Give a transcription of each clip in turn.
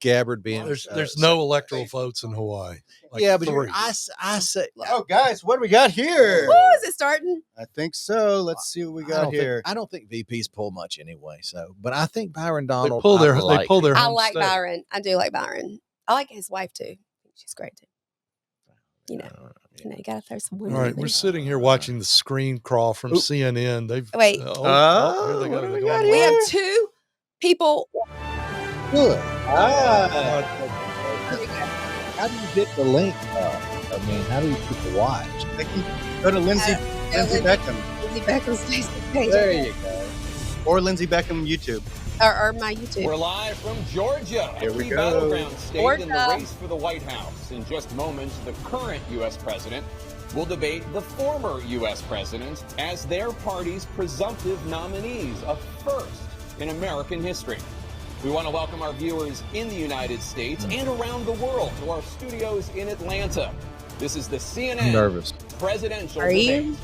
Gabbard being. There's no electoral votes in Hawaii. Like yeah, but I say. Oh, guys, what do we got here? Woo, is it starting? I think so. Let's see what we got here. I don't think VPs pull much anyway. So, but I think Byron Donald. They pull their. I like Byron. I do like Byron. I like his wife too. She's great too. You gotta throw some women. All right, we're sitting here watching the screen crawl from CNN. They've wait. Here they go. We have two people. Good. How do you get the link up? I mean, how do you people watch? Go to Lindsay Beckham. Lindsay Beckham's Facebook page. There you go. Or Lindsay Beckham YouTube. Or my YouTube. We're live from Georgia. Here we go. Battleground state in the race for the White House. In just moments, the current U.S. president will debate the former U.S. president as their party's presumptive nominees, a first in American history. We want to welcome our viewers in the United States and around the world to our studios in Atlanta. This is the CNN presidential debate.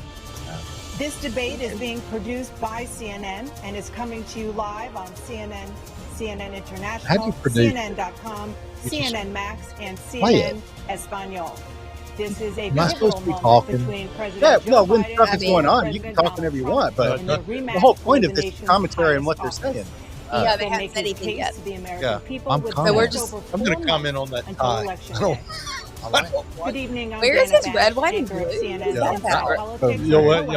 This debate is being produced by CNN and is coming to you live on CNN, CNN International, CNN.com, CNN Max, and CNN Espanol. This is a pivotal moment between President Joe Biden when stuff is going on, you can talk whenever you want, but the whole point of this is commentary on what they're saying. Yeah, they haven't said anything yet. I'm going to comment on that tie. Good evening. Where is his red, white, and blue?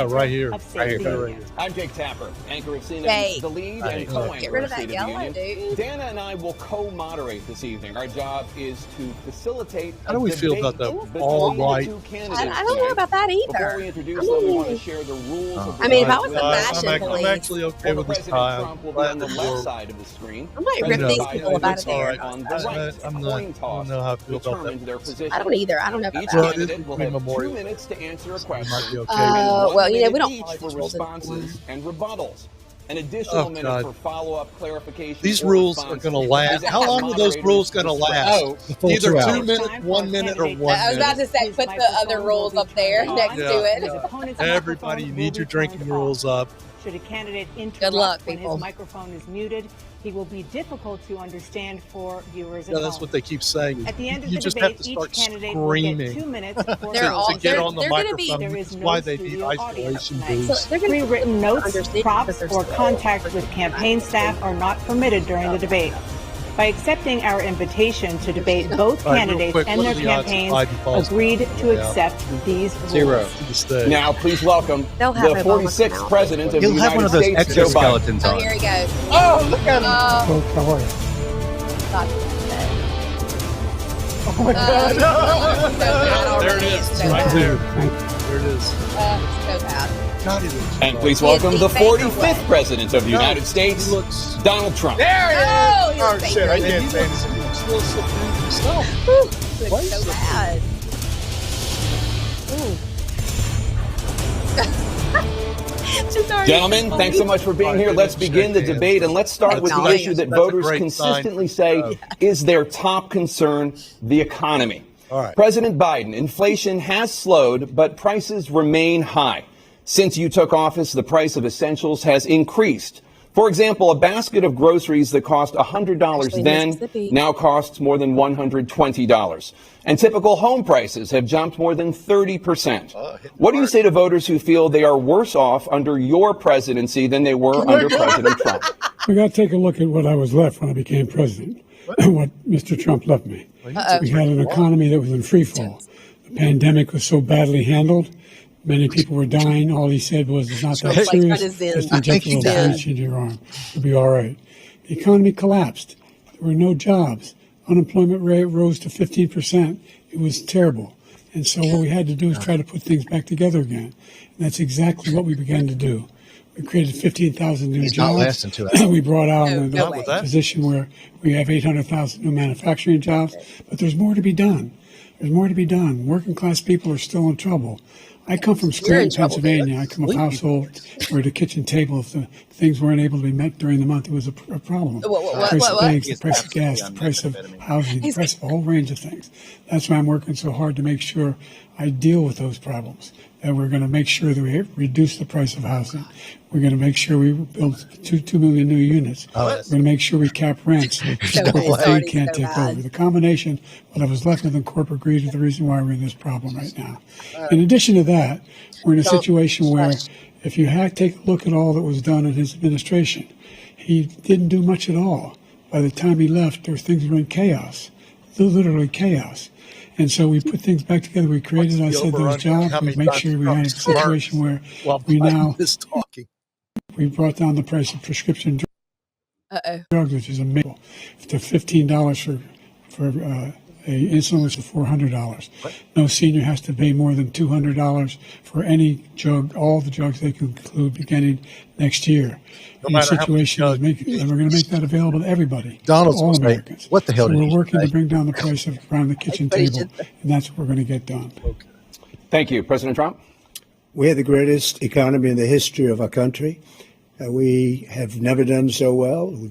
Right here. I'm Jake Tapper, anchor of CNN, The Lead, and co-anchor Get rid of that State yellow, of the Union. dude. Dana and I will co-moderate this evening. Our job is to facilitate. How do we feel about the all white? I don't know about that either. Before we introduce them, we want to share the rules. I mean, if I was a fashion police, I'm actually okay with this tie. Trump will be on the left side of the screen. I might rip these people about it there. On the right, I don't know how I feel about that. I don't either. I don't know about Each that. candidate will have 2 minutes to answer a question. Well, we don't each follow for these rules responses and rebuttals. An additional minute for follow-up clarification. These rules are going to last. How long are those rules going to last? Either 2 minutes, 1 minute, or 1 minute. I was about to say, put the other rules up there next to it. Everybody, you need your drinking rules up. Should a candidate Good luck, interrupt when people. his microphone is muted, he will be difficult to understand for viewers at Yeah, home. that's what they keep saying. At the end of You the just debate, have to each start candidate will get screaming 2 minutes to get on the microphone. There Which is is no why they need studio audience isolation tonight. booths. So they're gonna Pre-written notes, understand props, because they're or so- contact with campaign staff are not permitted during the debate. By accepting our invitation to debate, both All right, real candidates quick, and what their are the odds that campaigns Biden falls? agreed to accept these rules. 0. To the stage. Now, please welcome They'll have the him on the 46th canal. president of the He'll have United one of those States, Joe Biden. exoskeletons Oh, on. here he goes. Oh, look at him. Oh my God. There it is. Right there. There it is. So bad. God, he looks And good. please welcome the He fades 45th away. president of the United States, He looks. Donald Trump. There it is. Oh, he Oh, looks shit, I dangerous. can't say He anything. looks real subdued himself. He looks so bad. Just already- Gentlemen, thanks so much for being here. Let's begin the debate, and let's start with the That's issue that That's a voters great consistently sign. say is their top concern, the economy. All right. President Biden, inflation has slowed, but prices remain high. Since you took office, the price of essentials has increased. For example, a basket of groceries that cost $100 Actually, then Mississippi. now costs more than $120. And typical home prices have jumped more than 30%. What do you say to voters who feel they are worse off under your presidency than they were under President Trump? We got to take a look at what I was left when I became president and what Mr. Trump left me. We had an economy that was in free fall. The pandemic was so badly handled. Many people were dying. All he said was, it's not that Like serious. what is this? Just I inject a little bleach into your arm. It'll be all right. The economy collapsed. There were no jobs. Unemployment rate rose to 15%. It was terrible. And so what we had to do is try to put things back together again. And that's exactly what we began to do. We created 15,000 new Not jobs. lasting 2 hours. We brought out No way. a position where we have 800,000 new manufacturing jobs. But there's more to be done. There's more to be done. Working class people are still in trouble. I come from Scranton, Pennsylvania. I come from a household where the kitchen table, if the things weren't able to be met during the month, it was a problem. The price of eggs, the price of gas, the price of housing, the price of a whole range of things. That's why I'm working so hard to make sure I deal with those problems. And we're going to make sure that we reduce the price of housing. We're going to make sure we build 2 million new units. We're going to make sure we cap rents so that they can't take over. The combination, what I was left with in corporate greed, is the reason why we're in this problem right now. In addition to that, we're in a situation where if you take a look at all that was done in his administration, he didn't do much at all. By the time he left, things were in chaos, literally chaos. And so we put things back together. We created, I said, those jobs. We make sure we had a situation where we now, we brought down the price of prescription drugs, which is amazing, to $15 for a insulin, which is $400. No senior has to pay more than $200 for any drug, all the drugs they can include beginning next year. The situation is and we're going to make that available to everybody, all Americans. What the hell? So we're working to bring down the price around the kitchen table, and that's what we're going to get done. Okay. Thank you, President Trump. We have the greatest economy in the history of our country. We have never done so well.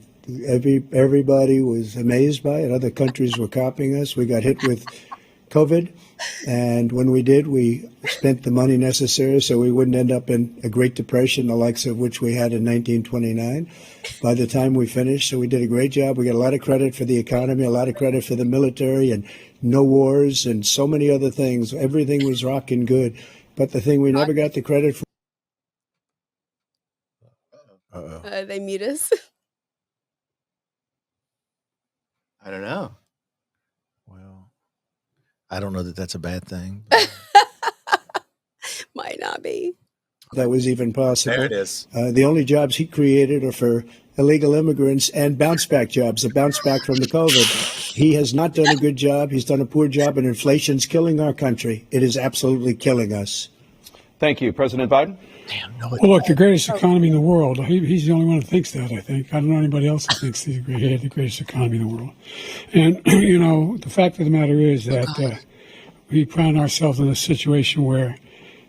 Everybody was amazed by it. Other countries were copying us. We got hit with COVID, and when we did, we spent the money necessary so we wouldn't end up in a Great Depression, the likes of which we had in 1929. By the time we finished, so we did a great job. We got a lot of credit for the economy, a lot of credit for the military, and no wars, and so many other things. Everything was rocking good. But the thing we never got the credit for. They mute us. I don't know. Well, I don't know that that's a bad thing. Might not be. That was even possible. There it is. The only jobs he created are for illegal immigrants and bounce back jobs, a bounce back from the COVID. He has not done a good job. He's done a poor job, and inflation's killing our country. It is absolutely killing us. Thank you, President Biden. Well, look, the greatest economy in the world, he's the only one who thinks that, I think. I don't know anybody else who thinks he had the greatest economy in the world. And, you know, the fact of the matter is that we found ourselves in a situation where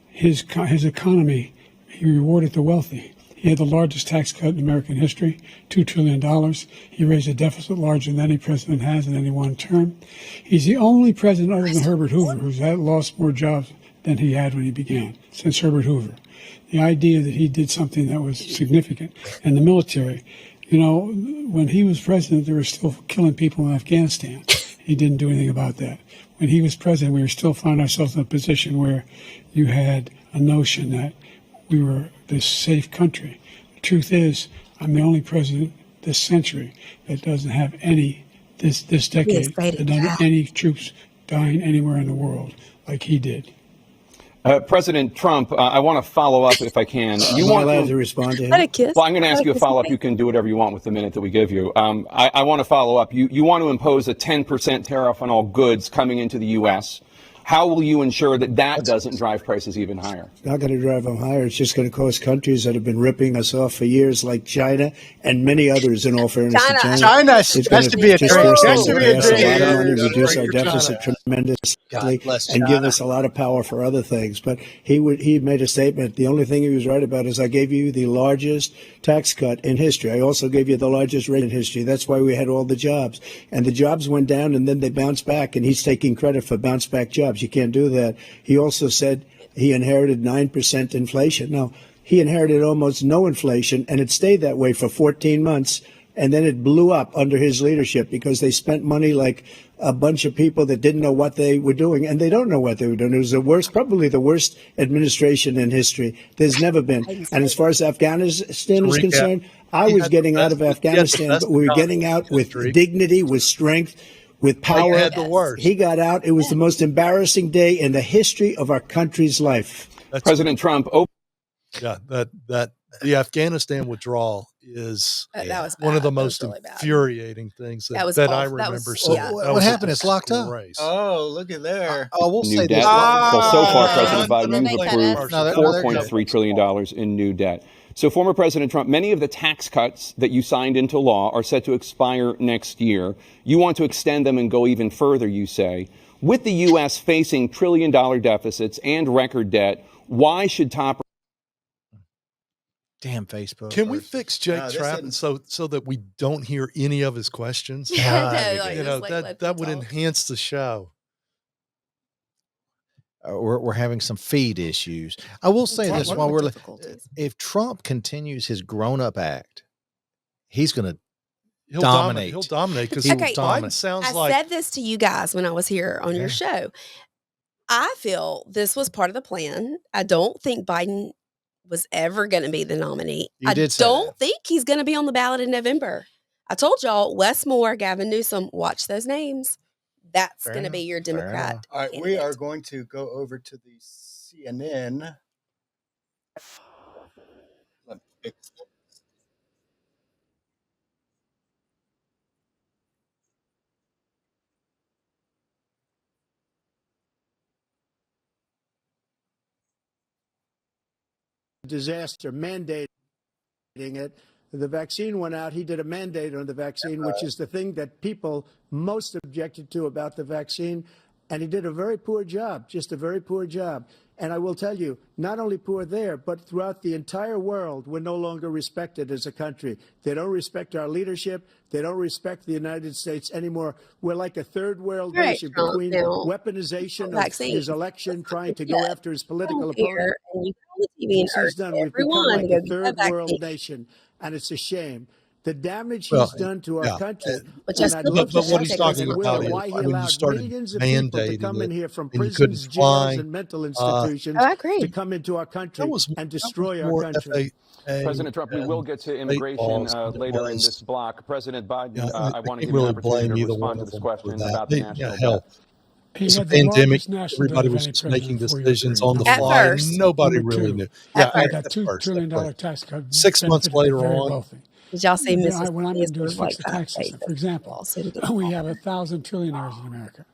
his economy, he rewarded the wealthy. He had the largest tax cut in American history, $2 trillion. He raised a deficit larger than any president has in any one term. He's the only president other than Herbert Hoover who's lost more jobs than he had when he began, since Herbert Hoover. The idea that he did something that was significant. And the military, you know, when he was president, they were still killing people in Afghanistan. He didn't do anything about that. When he was president, we were still finding ourselves in a position where you had a notion that we were this safe country. The truth is, I'm the only president this century that doesn't have this decade, that doesn't have any troops dying anywhere in the world like he did. President Trump, I want to follow up if I can. You want allowed to respond to him? Well, I'm going to ask you a follow-up. You can do whatever you want with the minute that we give you. I want to follow up. You want to impose a 10% tariff on all goods coming into the U.S. How will you ensure that doesn't drive prices even higher? It's not going to drive them higher. It's just going to cause countries that have been ripping us off for years, like China and many others, in all fairness. China has to be a dream. Has to be a dream. Reduce our deficit tremendously and give us a lot of power for other things. But he made a statement. The only thing he was right about is I gave you the largest tax cut in history. I also gave you the largest rate in history. That's why we had all the jobs. And the jobs went down, and then they bounced back, and he's taking credit for bounce back jobs. You can't do that. He also said he inherited 9% inflation. Now, he inherited almost no inflation, and it stayed that way for 14 months. And then it blew up under his leadership because they spent money like a bunch of people that didn't know what they were doing. And they don't know what they were doing. It was probably the worst administration in history. There's never been. And as far as Afghanistan is concerned, I was getting out of Afghanistan, but we were getting out with dignity, with strength, with power. Had the worst. He got out. It was the most embarrassing day in the history of our country's life. President Trump. That the Afghanistan withdrawal is one of the most infuriating things that I remember seeing. What happened? It's locked up. Oh, look at there. We'll say debt. this. Well, so far, President Biden, you've approved $4.3 trillion in new debt. So, former President Trump, many of the tax cuts that you signed into law are set to expire next year. You want to extend them and go even further, you say. With the U.S. facing trillion-dollar deficits and record debt, why should top... Damn Facebook. Can we fix Jake Trappin so that we don't hear any of his questions? Yeah, that would enhance the show. we're having some feed issues. I will say this while we're if Trump continues his grown-up act, he's going to dominate. He'll dominate because Biden sounds I said this to you guys when I was here on your show. I feel this was part of the plan. I don't think Biden was ever going to be the nominee. I don't think he's going to be on the ballot in November. I told y'all, Wes Moore, Gavin Newsom, watch those names. That's going to be your Democrat. All right, we are going to go over to the CNN. Disaster mandating it. The vaccine went out. He did a mandate on the vaccine, which is the thing that people most objected to about the vaccine. And he did a very poor job, just a very poor job. And I will tell you, not only poor there, but throughout the entire world, we're no longer respected as a country. They don't respect our leadership. They don't respect the United States anymore. We're like a third world nation between weaponization of his election, trying to go after his political opponent. He's done. We've become like a third world nation, and it's a shame. The damage he's done to our country. But what he's talking about is when you started mandating to come in here from prisons, jails, and mental institutions to come into our country and destroy our country. President Trump, we will get to immigration later in this block. President Biden, I want to give you an opportunity to respond to this question about the national debt. It's a pandemic. Everybody was just making decisions on the fly. Nobody really knew. Yeah, I got $2 trillion tax cut. 6 months later on. Did y'all see Mrs. When I'm going to do is fix the tax system. For example, we have 1,000 trillionaires in America.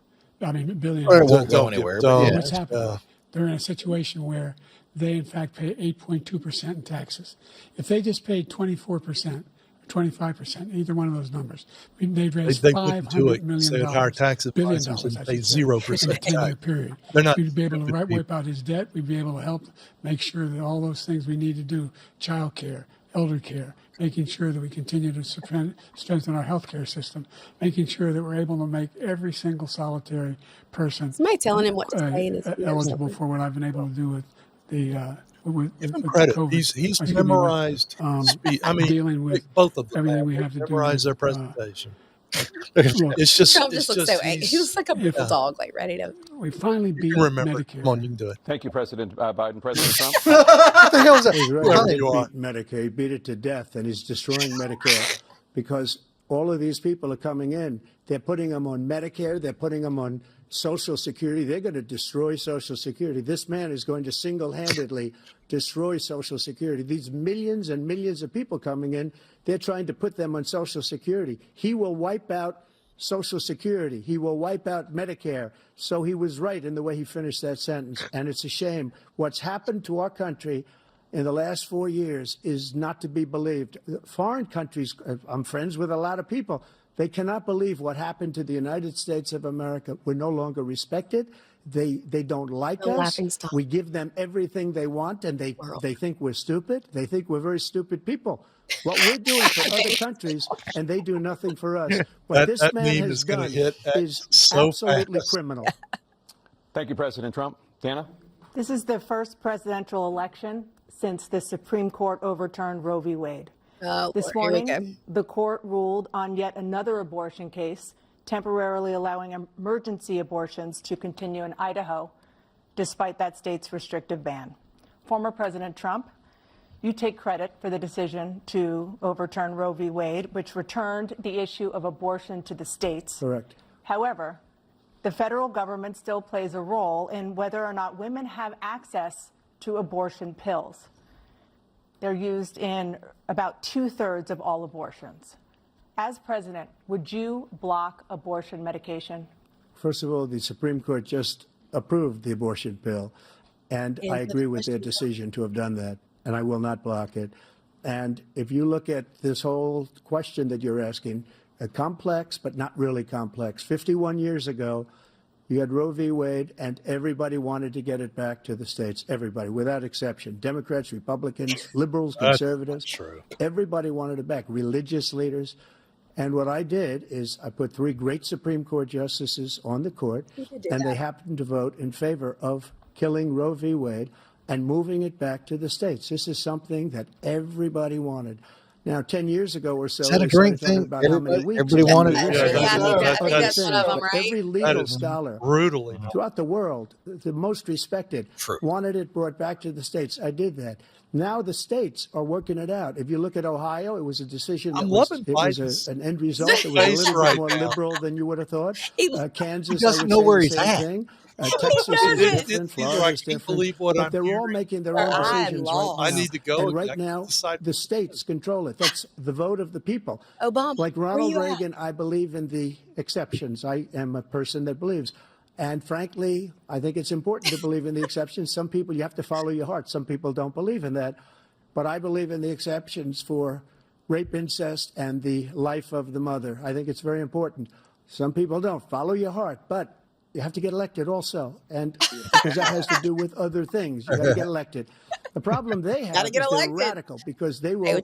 I mean, billionaires. It won't go anywhere. What's happening? They're in a situation where they, in fact, pay 8.2% in taxes. If they just paid 24%, 25%, either one of those numbers, they'd raise $500 million. Higher tax advisors and pay 0% tax. Period. We'd be able to wipe out his debt. We'd be able to help make sure that all those things we need to do, child care, elder care, making sure that we continue to strengthen our healthcare system, making sure that we're able to make every single solitary person somebody telling him what to say eligible for what I've been able to do with the give him credit. He's memorized. I mean, dealing with both of them. Everything we have to memorize their presentation. It's just Trump just looks so angry. He looks like a little dog, like ready to. We finally beat Medicare. Come on, you can do it. Thank you, President Biden. President Trump. What the hell is that? He's right. Beat Medicare. He beat it to death, and he's destroying Medicare because all of these people are coming in. They're putting them on Medicare. They're putting them on Social Security. They're going to destroy Social Security. This man is going to single-handedly destroy Social Security. These millions and millions of people coming in, they're trying to put them on Social Security. He will wipe out Social Security. He will wipe out Medicare. So he was right in the way he finished that sentence. And it's a shame. What's happened to our country in the last 4 years is not to be believed. Foreign countries, I'm friends with a lot of people, they cannot believe what happened to the United States of America. We're no longer respected. They don't like us. We give them everything they want, and they think we're stupid. They think we're very stupid people. What we're doing for other countries, and they do nothing for us. What this man has done is absolutely criminal. Thank you, President Trump. Dana? This is the first presidential election since the Supreme Court overturned Roe v. Wade. This morning, the court ruled on yet another abortion case, temporarily allowing emergency abortions to continue in Idaho, despite that state's restrictive ban. Former President Trump, you take credit for the decision to overturn Roe v. Wade, which returned the issue of abortion to the states. Correct. However, the federal government still plays a role in whether or not women have access to abortion pills. They're used in about 2/3 of all abortions. As president, would you block abortion medication? First of all, the Supreme Court just approved the abortion bill, and I agree with their decision to have done that, and I will not block it. And if you look at this whole question that you're asking, complex but not really complex. 51 years ago, you had Roe v. Wade, and everybody wanted to get it back to the states. Everybody, without exception. Democrats, Republicans, liberals, conservatives. That's true. Everybody wanted it back. Religious leaders. And what I did is I put 3 great Supreme Court justices on the court, and they happened to vote in favor of killing Roe v. Wade and moving it back to the states. This is something that everybody wanted. Now, 10 years ago or so, Is that a great thing? About how many weeks. Everybody wanted I think that's one of them, right? Every legal scholar brutally throughout the world, the most respected, wanted it brought back to the states. I did that. Now the states are working it out. If you look at Ohio, it was a decision that was an end result that was a little bit more liberal than you would have thought. Kansas, he doesn't know where he's at. Thing. Texas is different. Florida is different. But they're all making their own decisions right now. I need to go. And right now, the states control it. That's the vote of the people. Obama. Like Ronald Reagan, I believe in the exceptions. I am a person that believes. And frankly, I think it's important to believe in the exceptions. Some people, you have to follow your heart. Some people don't believe in that. But I believe in the exceptions for rape, incest, and the life of the mother. I think it's very important. Some people don't. Follow your heart. But you have to get elected also, and because that has to do with other things. You got to get elected. The problem they have is they're radical because they will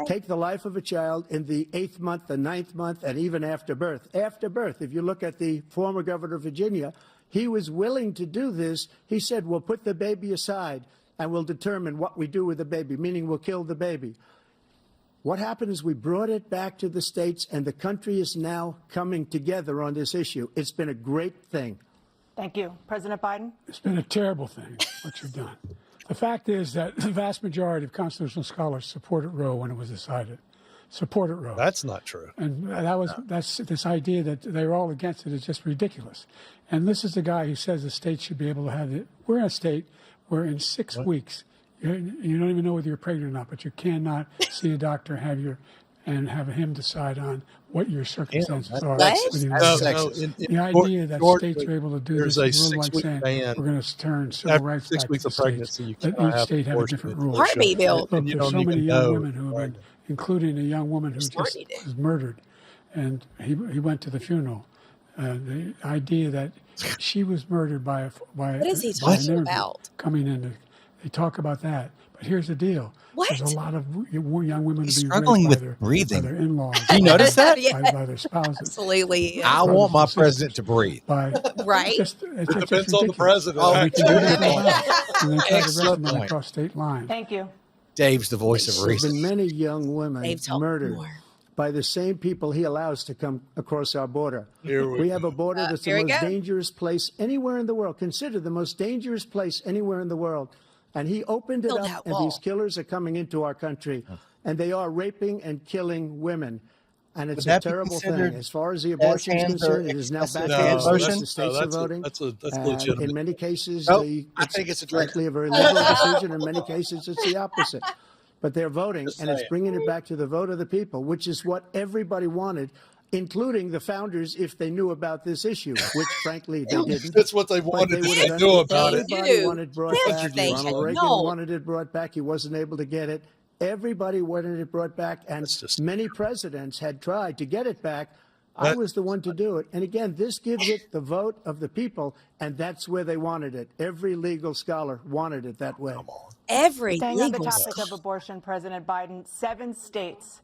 take the life of a child in the 8th month, the 9th month, and even after birth. After birth, if you look at the former governor of Virginia, he was willing to do this. He said, we'll put the baby aside and we'll determine what we do with the baby, meaning we'll kill the baby. What happened is we brought it back to the states, and the country is now coming together on this issue. It's been a great thing. Thank you. President Biden? It's been a terrible thing, what you've done. The fact is that the vast majority of constitutional scholars supported Roe when it was decided. Supported Roe. That's not true. And that's this idea that they're all against it is just ridiculous. And this is the guy who says the state should be able to have it. We're in a state where in 6 weeks, you don't even know whether you're pregnant or not, but you cannot see a doctor and have him decide on what your circumstances are. The idea that states are able to do this is like saying we're going to turn civil rights back to the states. Let each state have a different rule. Heartbeat bill. Look, there's so many young women who have been, including a young woman who just was murdered, and he went to the funeral. The idea that she was murdered by what is he talking about? Coming in. They talk about that, but here's the deal: there's a lot of young women being struggling with breathing. By their in-laws. You notice that? By their spouses. Absolutely. I want my president to breathe. Right? It depends on the president. We can do that. And they try to arrest them across state lines. Thank you. Dave's the voice of reason. There's been many young women murdered by the same people he allows to come across our border. We have a border that's the most dangerous place anywhere in the world. Consider the most dangerous place anywhere in the world. And he opened it up, and these killers are coming into our country, and they are raping and killing women. And it's a terrible thing. As far as the abortion is concerned, it is now back in the states are voting. That's legitimate. In many cases, I think it's frankly a very liberal decision. In many cases, it's the opposite. But they're voting, and it's bringing it back to the vote of the people, which is what everybody wanted, including the founders, if they knew about this issue, which frankly they didn't. That's what they wanted to know about it. Everybody wanted brought back. Ronald Reagan wanted it brought back. He wasn't able to get it. Everybody wanted it brought back, and many presidents had tried to get it back. I was the one to do it. And again, this gives it the vote of the people, and that's where they wanted it. Every legal scholar wanted it that way. Every Staying on the topic of abortion, President Biden, 7 states.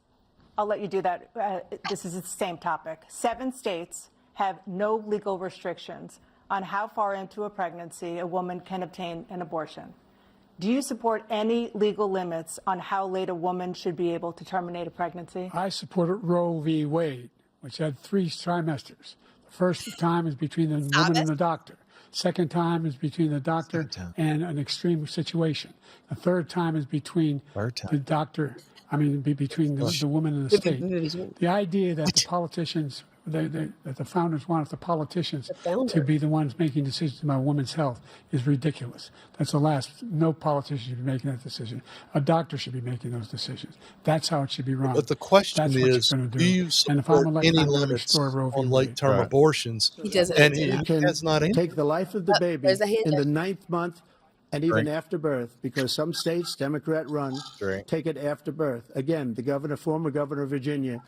I'll let you do that. This is the same topic. 7 states have no legal restrictions on how far into a pregnancy a woman can obtain an abortion. Do you support any legal limits on how late a woman should be able to terminate a pregnancy? I supported Roe v. Wade, which had 3 trimesters. The first time is between the woman and the doctor. Second time is between the doctor and an extreme situation. The third time is between the doctor. Between the woman and the state. The idea that the politicians, that the founders wanted the politicians to be the ones making decisions about women's health is ridiculous. That's the last. No politician should be making that decision. A doctor should be making those decisions. That's how it should be run. But the question is, do you support any limits on late-term abortions? He doesn't. And he has not take the life of the baby in the 9th month. And even after birth, because some states, Democrat run, take it after birth. Again, the former governor of Virginia,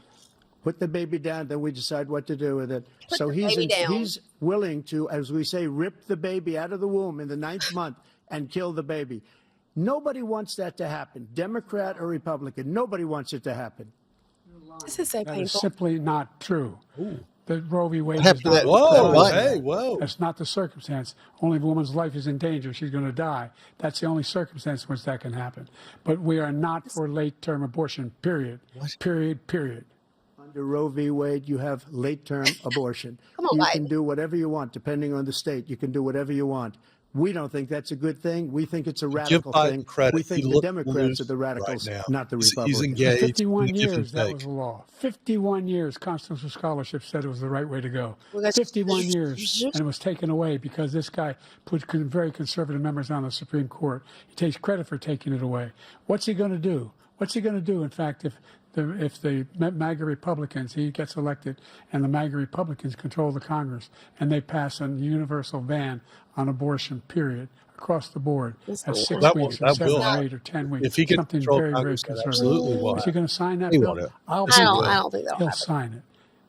put the baby down, then we decide what to do with it. So he's willing to, as we say, rip the baby out of the womb in the 9th month and kill the baby. Nobody wants that to happen, Democrat or Republican. Nobody wants it to happen. This is so That painful. is simply not true. Ooh. That Roe v. Wade happened is to not that- Whoa, hey, whoa. That's not the circumstance. Only if a woman's life is in danger, she's going to die. That's the only circumstance in which that can happen. But we are not for late-term abortion, period. What? Period. Under Roe v. Wade, you have late-term abortion. Come on, you Biden. can do whatever you want, depending on the state. You can do whatever you want. We don't think that's a good thing. We think it's a radical Biden thing. credit. We think He the looked Democrats loose are the radicals, right now. not the He's Republicans. engaged. 51 Give and years, that take. was the law. 51 years, constitutional scholarship said it was the right way to go. Well, that's- 51 years, and it was taken away because this guy put very conservative members on the Supreme Court. He takes credit for taking it away. What's he going to do? What's he going to do, in fact, if the MAGA Republicans, he gets elected, and the MAGA Republicans control the Congress, and they pass a universal ban on abortion, period, across the board at 6 weeks, or 7 or 8 or 10 weeks. If he can something control very, very Congress, that conservative. absolutely will. Is he going to sign that He bill? won't. I I don't think they'll he'll have it. sign it.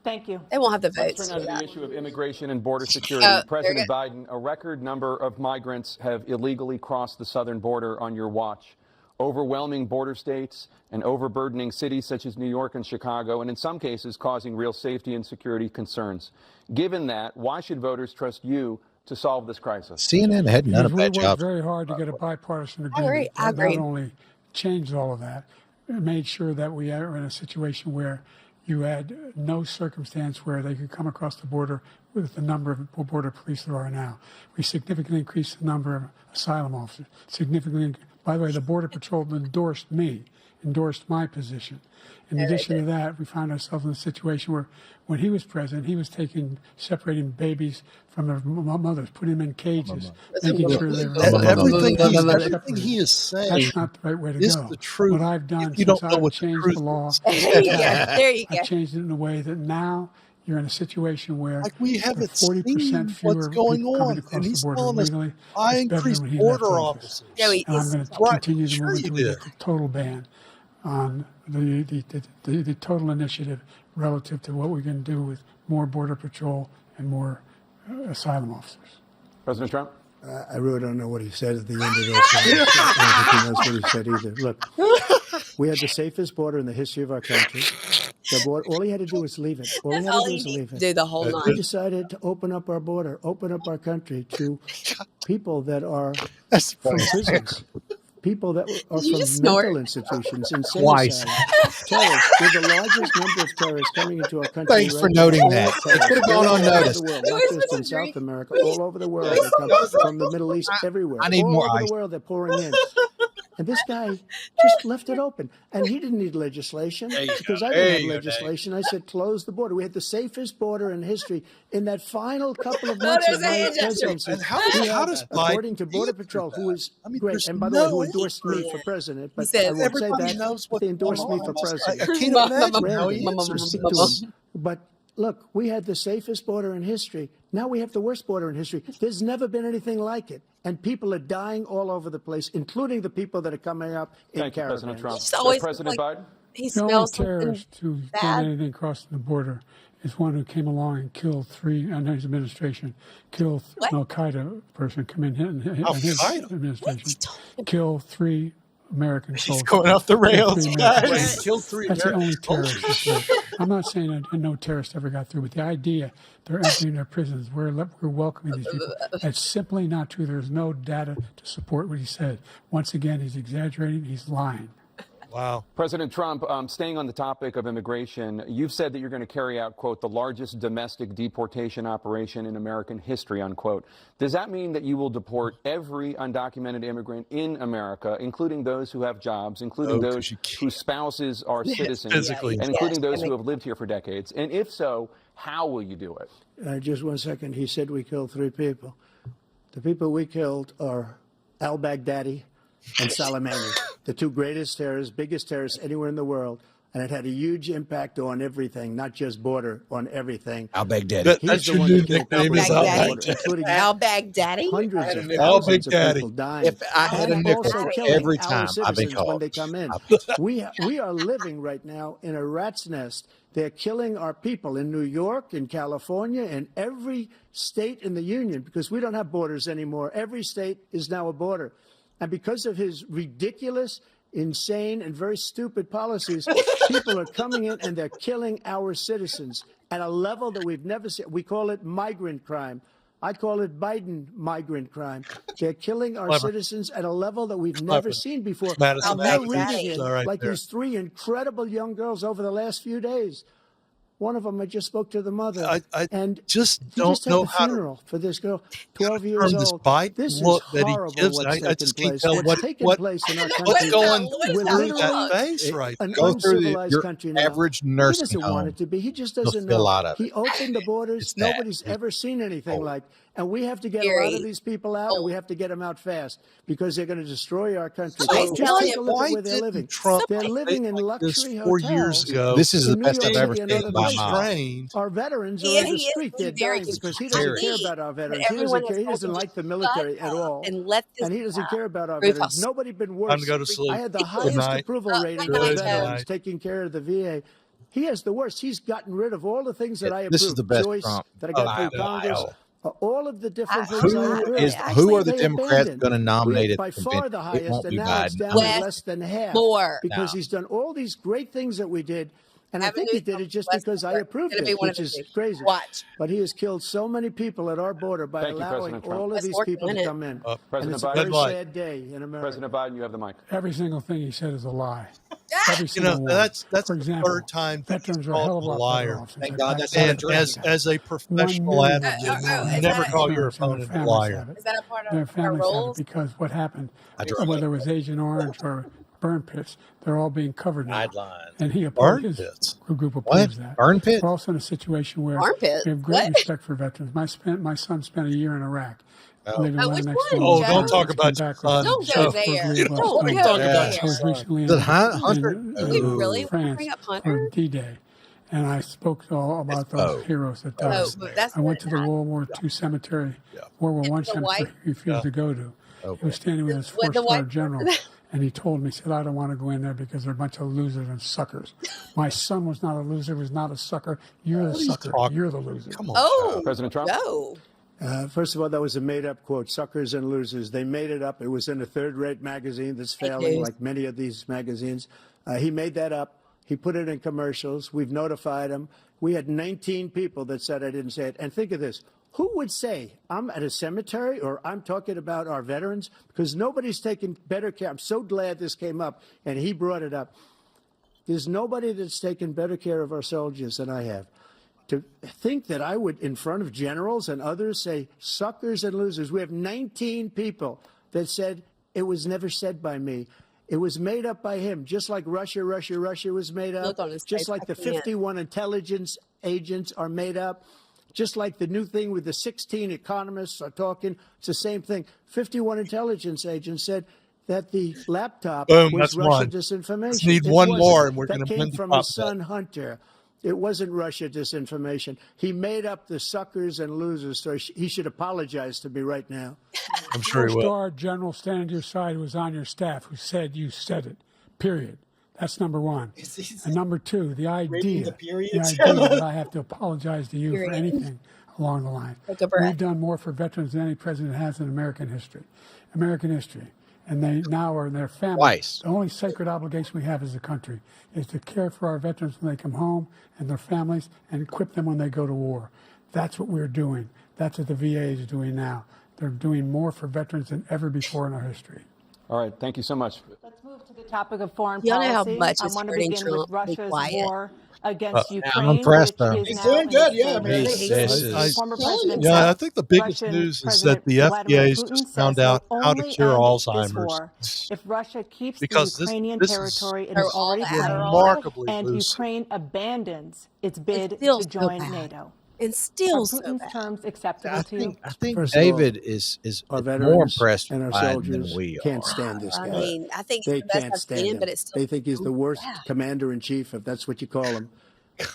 Thank you. They won't have the Let's votes turn for now to that. the issue of immigration and border security. there you President go. Biden, a record number of migrants have illegally crossed the southern border on your watch. Overwhelming border states and overburdening cities such as New York and Chicago, and in some cases causing real safety and security concerns. Given that, why should voters trust you to solve this crisis? CNN hadn't done a We bad worked job. very hard to get a bipartisan agree. agreement I that agree. not only changed all of that, it made sure that we are in a situation where you had no circumstance where they could come across the border with the number of border police there are now. We significantly increased the number of asylum officers. By the way, the Border Patrol endorsed my position. In addition to that, we found ourselves in a situation where when he was president, he was separating babies from their mothers, putting them in cages, making sure they were Everything he is saying That's not the right way to is go. the truth. What I've done If you since don't know I've what the changed truth the law, There you go. There you go. I've changed it in a way that now you're in a situation where Like we there are haven't 40% seen fewer what's going people coming on, across and the he's border telling us legally. I It's better than increased when he left border office. officers. Yeah, And I'm going to Right, continue to sure move you into a did. total ban on the total initiative relative to what we can do with more border patrol and more asylum officers. President Trump? I really don't know what he said at the end of this. I don't think he knows what he said either. Look, we had the safest border in the history of our country. The border, all he had to do was leave it. All he That's had to all do you was need leave to it. do the whole We night. decided to open up our border, open up our country to people that are That's from funny. prisons, people that are Did you from just mental snort? institutions, insane Twice. asylums, terrorists. We're the largest number of terrorists coming into our country. Thanks right for now. noting All that. terrorists, It could have gone all over unnoticed. the world, Who not is just this in a drink? South America, all over the world. They come from the Middle East, everywhere. I need all more over ice. the world, they're pouring in. And this guy just left it open. And he didn't need legislation because I didn't have legislation. I said, close the border. We had the safest border in history. In that final couple of months there's of a my hand gesture. presidency, And how we does had, Biden according to Border answer Patrol, that? who is I mean, great, there's and by the way, who no endorsed me answer. for president, but said, I won't say Everybody that, knows but what they endorsed me for president. I can't imagine how Rarely. he answers Speak to this. him. But look, we had the safest border in history. Now we have the worst border in history. There's never been anything like it. And people are dying all over the place, including the people that are coming up in Thank you, President Trump. caravans. Just always President like Biden? he The only smells something terrorist who did bad. anything crossing the border is one who came along and killed three, under his administration, killed What? an Al-Qaeda person come in his Al-Qaeda? administration, kill 3 American He's soldiers. going off the rails, Three American guys. soldiers. Killed 3 That's the only American terrorist. soldiers. I'm not saying that no terrorist ever got through, but the idea they're entering their prisons, we're welcoming these people, that's simply not true. There's no data to support what he said. Once again, he's exaggerating, he's lying. Wow. President Trump, staying on the topic of immigration, you've said that you're going to carry out, quote, the largest domestic deportation operation in American history, unquote. Does that mean that you will deport every undocumented immigrant in America, including those who have jobs, including No, 'cause those you can't. whose spouses are citizens, physically. and including those who have lived here for decades? And if so, how will you do it? Just 1 second. He said we killed 3 people. The people we killed are al-Baghdadi and Soleimani, the 2 greatest terrorists, biggest terrorists anywhere in the world. And it had a huge impact on everything, not just border, on everything. Al-Baghdadi. That's the your one new that killed nickname is people on the Al-Baghdadi. border, including Al-Baghdadi? hundreds of Al thousands of Baghdadi. people dying. If I had a And nickel also for killing every our time I've been citizens called. when they come in. We are living right now in a rat's nest. They're killing our people in New York, in California, in every state in the union because we don't have borders anymore. Every state is now a border. And because of his ridiculous, insane and very stupid policies, people are coming in and they're killing our citizens at a level that we've never seen. We call it migrant crime. I call it Biden migrant crime. They're killing our citizens at a level that we've never seen before. Madison, And we're reading it right like there. these 3 incredible young girls over the last few days. One of them, I just spoke to the mother. And he just had the funeral for this girl, 12 years old. This is horrible what's taking place. What's taking place in our country. What's going We're through literally that face right an Go through uncivilized your country now. average He nursing doesn't want home. it to be. He just You'll doesn't feel know. out of He it. opened the borders. It's that. Nobody's ever seen anything like. And we have to get a Gary. lot of these people out, and we have to get them out fast because they're going to destroy our country. So Just take a look why at where they're didn't living. Trump They're make living in like this luxury 4 hotels. years ago? This is the in New best York I've ever City and seen other in my places. mouth. Trained. Our veterans are Yeah, in the he is street. They're very dying because he scary. doesn't care about our veterans. He everyone doesn't care. He is doesn't supposed like to the military shut at up all. and let this And he doesn't care about our Roof veterans. house. Nobody been Time worse. to go to sleep. I had the Good highest night. approval rating good for night, veterans Joe. taking care of the VA. He has the worst. He's gotten rid of all the things that I approved. This is the best Choice Trump. that I got Oh, through Congress. All of the different things I Who approved. is Actually, who are the they Democrats abandoned. going to nominate at By the far convention? the It highest, won't and be now it's Biden. down I to mean, less than half. More. Because No. he's done all these great things that we did. And I Avenue think he did it just West because I Coast. approved Gonna be it, one which of is the two. crazy. Watch. But he has killed so many people at our border by Thank you, allowing President Trump. all of Let's these work people on to it. come in. And President it's a Biden. very Red light. sad day in America. President Biden, you have the mic. Every single thing he said is a lie. Every You single know, one. that's For the example, third time that he's veterans are a hell called of a a lot better liar. off. Thank God that's not a And drink. as a 1 professional million of advocate, them you have never health call your insurance and opponent a their families liar. have it. Is that a part of Their our families have it roles? because what happened, I drove whether it was Agent Orange or burn pits, they're all being covered now. Guidelines. And he Burn his pits? group What? opposed that. Burn pits? We're also in a situation where Armpit? we have great What? respect for veterans. My son spent a year in Iraq. Oh. Lived in Oh, one which next one, door. Oh, Joe? don't talk Came about your back with son. Don't go shots there. burglary of Don't glass go stones. talk about there. I was recently Is it in Hunter? We really want to France bring up for Hunter? D-Day, and I spoke all about those Poe. heroes that Oh, died. but that's I went not to the World War II cemetery, World War I the cemetery white- he refused to go to. He was standing with his With the four-star white- general, and he told me, he said, I don't want to go in there because they're a bunch of losers and suckers. My son was not a loser, was not a sucker. You're the sucker. talking? You're the loser. Come on. Oh, President Trump? Joe. First of all, that was a made-up quote, suckers and losers. They made it up. It was in a third-rate magazine that's failing, news. like many of these magazines. He made that up. He put it in commercials. We've notified him. We had 19 people that said I didn't say it. And think of this. Who would say I'm at a cemetery or I'm talking about our veterans? Because nobody's taken better care. I'm so glad this came up, and he brought it up. There's nobody that's taken better care of our soldiers than I have. To think that I would, in front of generals and others, say suckers and losers. We have 19 people that said it was never said by me. It was made up by him, just like Russia was made up. Look on his Just face, like I the can't. 51 intelligence agents are made up. Just like the new thing with the 16 economists are talking. It's the same thing. 51 intelligence agents said that the laptop Boom, was that's Russia one. disinformation. Just need It one wasn't. more and we're That gonna came win the from top his bet. son Hunter. It wasn't Russia disinformation. He made up the suckers and losers, so he should apologize to me right now. I'm sure he will. Four-star general standing to your side who was on your staff who said you said it, period. That's number one. And number two, the idea that I have to apologize to you for Period. anything along the line. Take a breath. We've done more for veterans than any president has in American history. And they now are their families. Twice. The only sacred obligation we have as a country is to care for our veterans when they come home and their families and equip them when they go to war. That's what we're doing. That's what the VA is doing now. They're doing more for veterans than ever before in our history. All right. Thank you so much. Let's move to the topic of foreign Y'all know how policy. much I it's want to hurting begin Trump. with Be Russia's quiet. war against Ukraine, impressed, which though. is He's now doing in good, its yeah, third man. phase. He says- Former President Yeah, I Trump, think the biggest Russian news is President that the Vladimir FDA has Putin just says found he'll out how to only cure end this Alzheimer's. war if Russia keeps Because the Ukrainian this is territory it They're has all already the claimed, remarkably and loose. Ukraine abandons its bid still to so join bad. NATO. And Are still so Putin's bad. terms acceptable I to you? think First of all, David is Our more veterans impressed and with our Biden soldiers than we can't are. stand this I guy. mean, I think They it's the best can't I've seen stand him, him. but it's still They think he's the worst bad. commander-in-chief, if that's what you call him,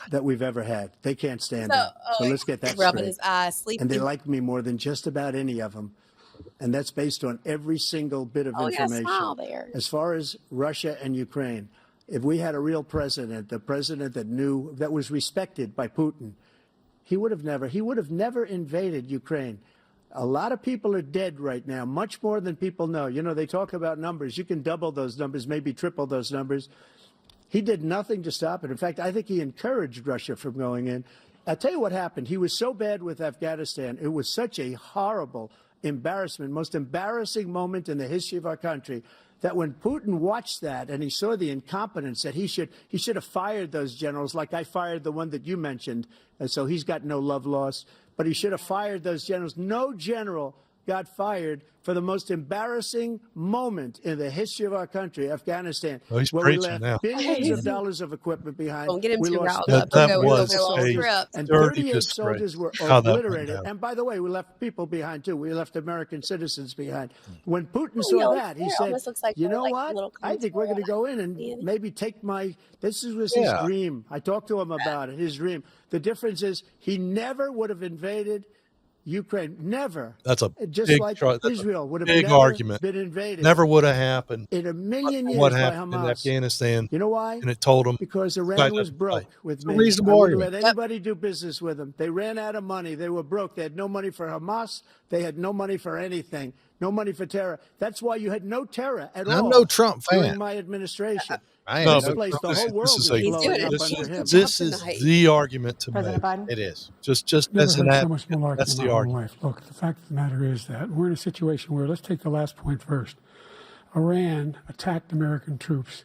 that we've ever had. They can't stand So, him. So let's get that rubbing straight. his eyes, sleeping. And they like me more than just about any of them. And that's based on every single bit of Oh, yeah, information. smile there. As far as Russia and Ukraine, if we had a real president, the president that knew, that was respected by Putin, he would have never invaded Ukraine. A lot of people are dead right now, much more than people know. You know, they talk about numbers. You can double those numbers, maybe triple those numbers. He did nothing to stop it. In fact, I think he encouraged Russia from going in. I'll tell you what happened. He was so bad with Afghanistan. It was such a horrible embarrassment, most embarrassing moment in the history of our country, that when Putin watched that and he saw the incompetence, that he should have fired those generals, like I fired the one that you mentioned. And so he's got no love lost. But he should have fired those generals. No general got fired for the most embarrassing moment in the history of our country, Afghanistan, where we left billions of dollars of equipment behind. Don't get him too riled up. That was and 38 soldiers were obliterated. And by the way, we left people behind too. We left American citizens behind. When Putin saw that, he said, you know what? I think we're going to go in and maybe take this was his dream. I talked to him about it, his dream. The difference is he never would have invaded Ukraine. Never. That's a just big like Israel would have big never argument. Been invaded. Never would have happened. In a million years what by happened Hamas. in Afghanistan. You know why? And it told them because Iran was broke with me. Reasonable I wouldn't argument. let anybody do business with them. They ran out of money. They were broke. They had no money for Hamas. They had no money for anything. No money for terror. That's why you had no terror at all. I'm no Trump fan. During my administration. The whole world is blowing up under him. This is the argument to make. Biden? It is. Just Never as an heard so much malarkey that's in the my whole argument. life. Look, the fact of the matter is that we're in a situation where, let's take the last point first. Iran attacked American troops,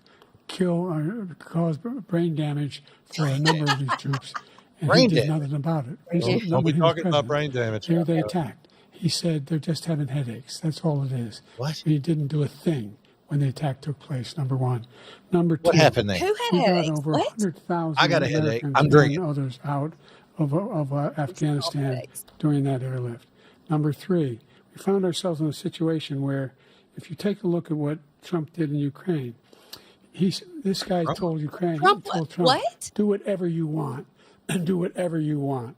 caused brain damage for a number of these troops, and he did nothing about it. Don't be talking about brain damage. Here they attacked. He said they're just having headaches. That's all it is. What? He didn't do a thing when the attack took place, number one. Number two. What happened there? Who had He headaches? got over What? 100,000 I got a headache. Americans I'm drinking. and others out of Afghanistan during that airlift. Number three, we found ourselves in a situation where, if you take a look at what Trump did in Ukraine, this guy told Ukraine, Trump told Trump, what? do whatever you want, do whatever you want.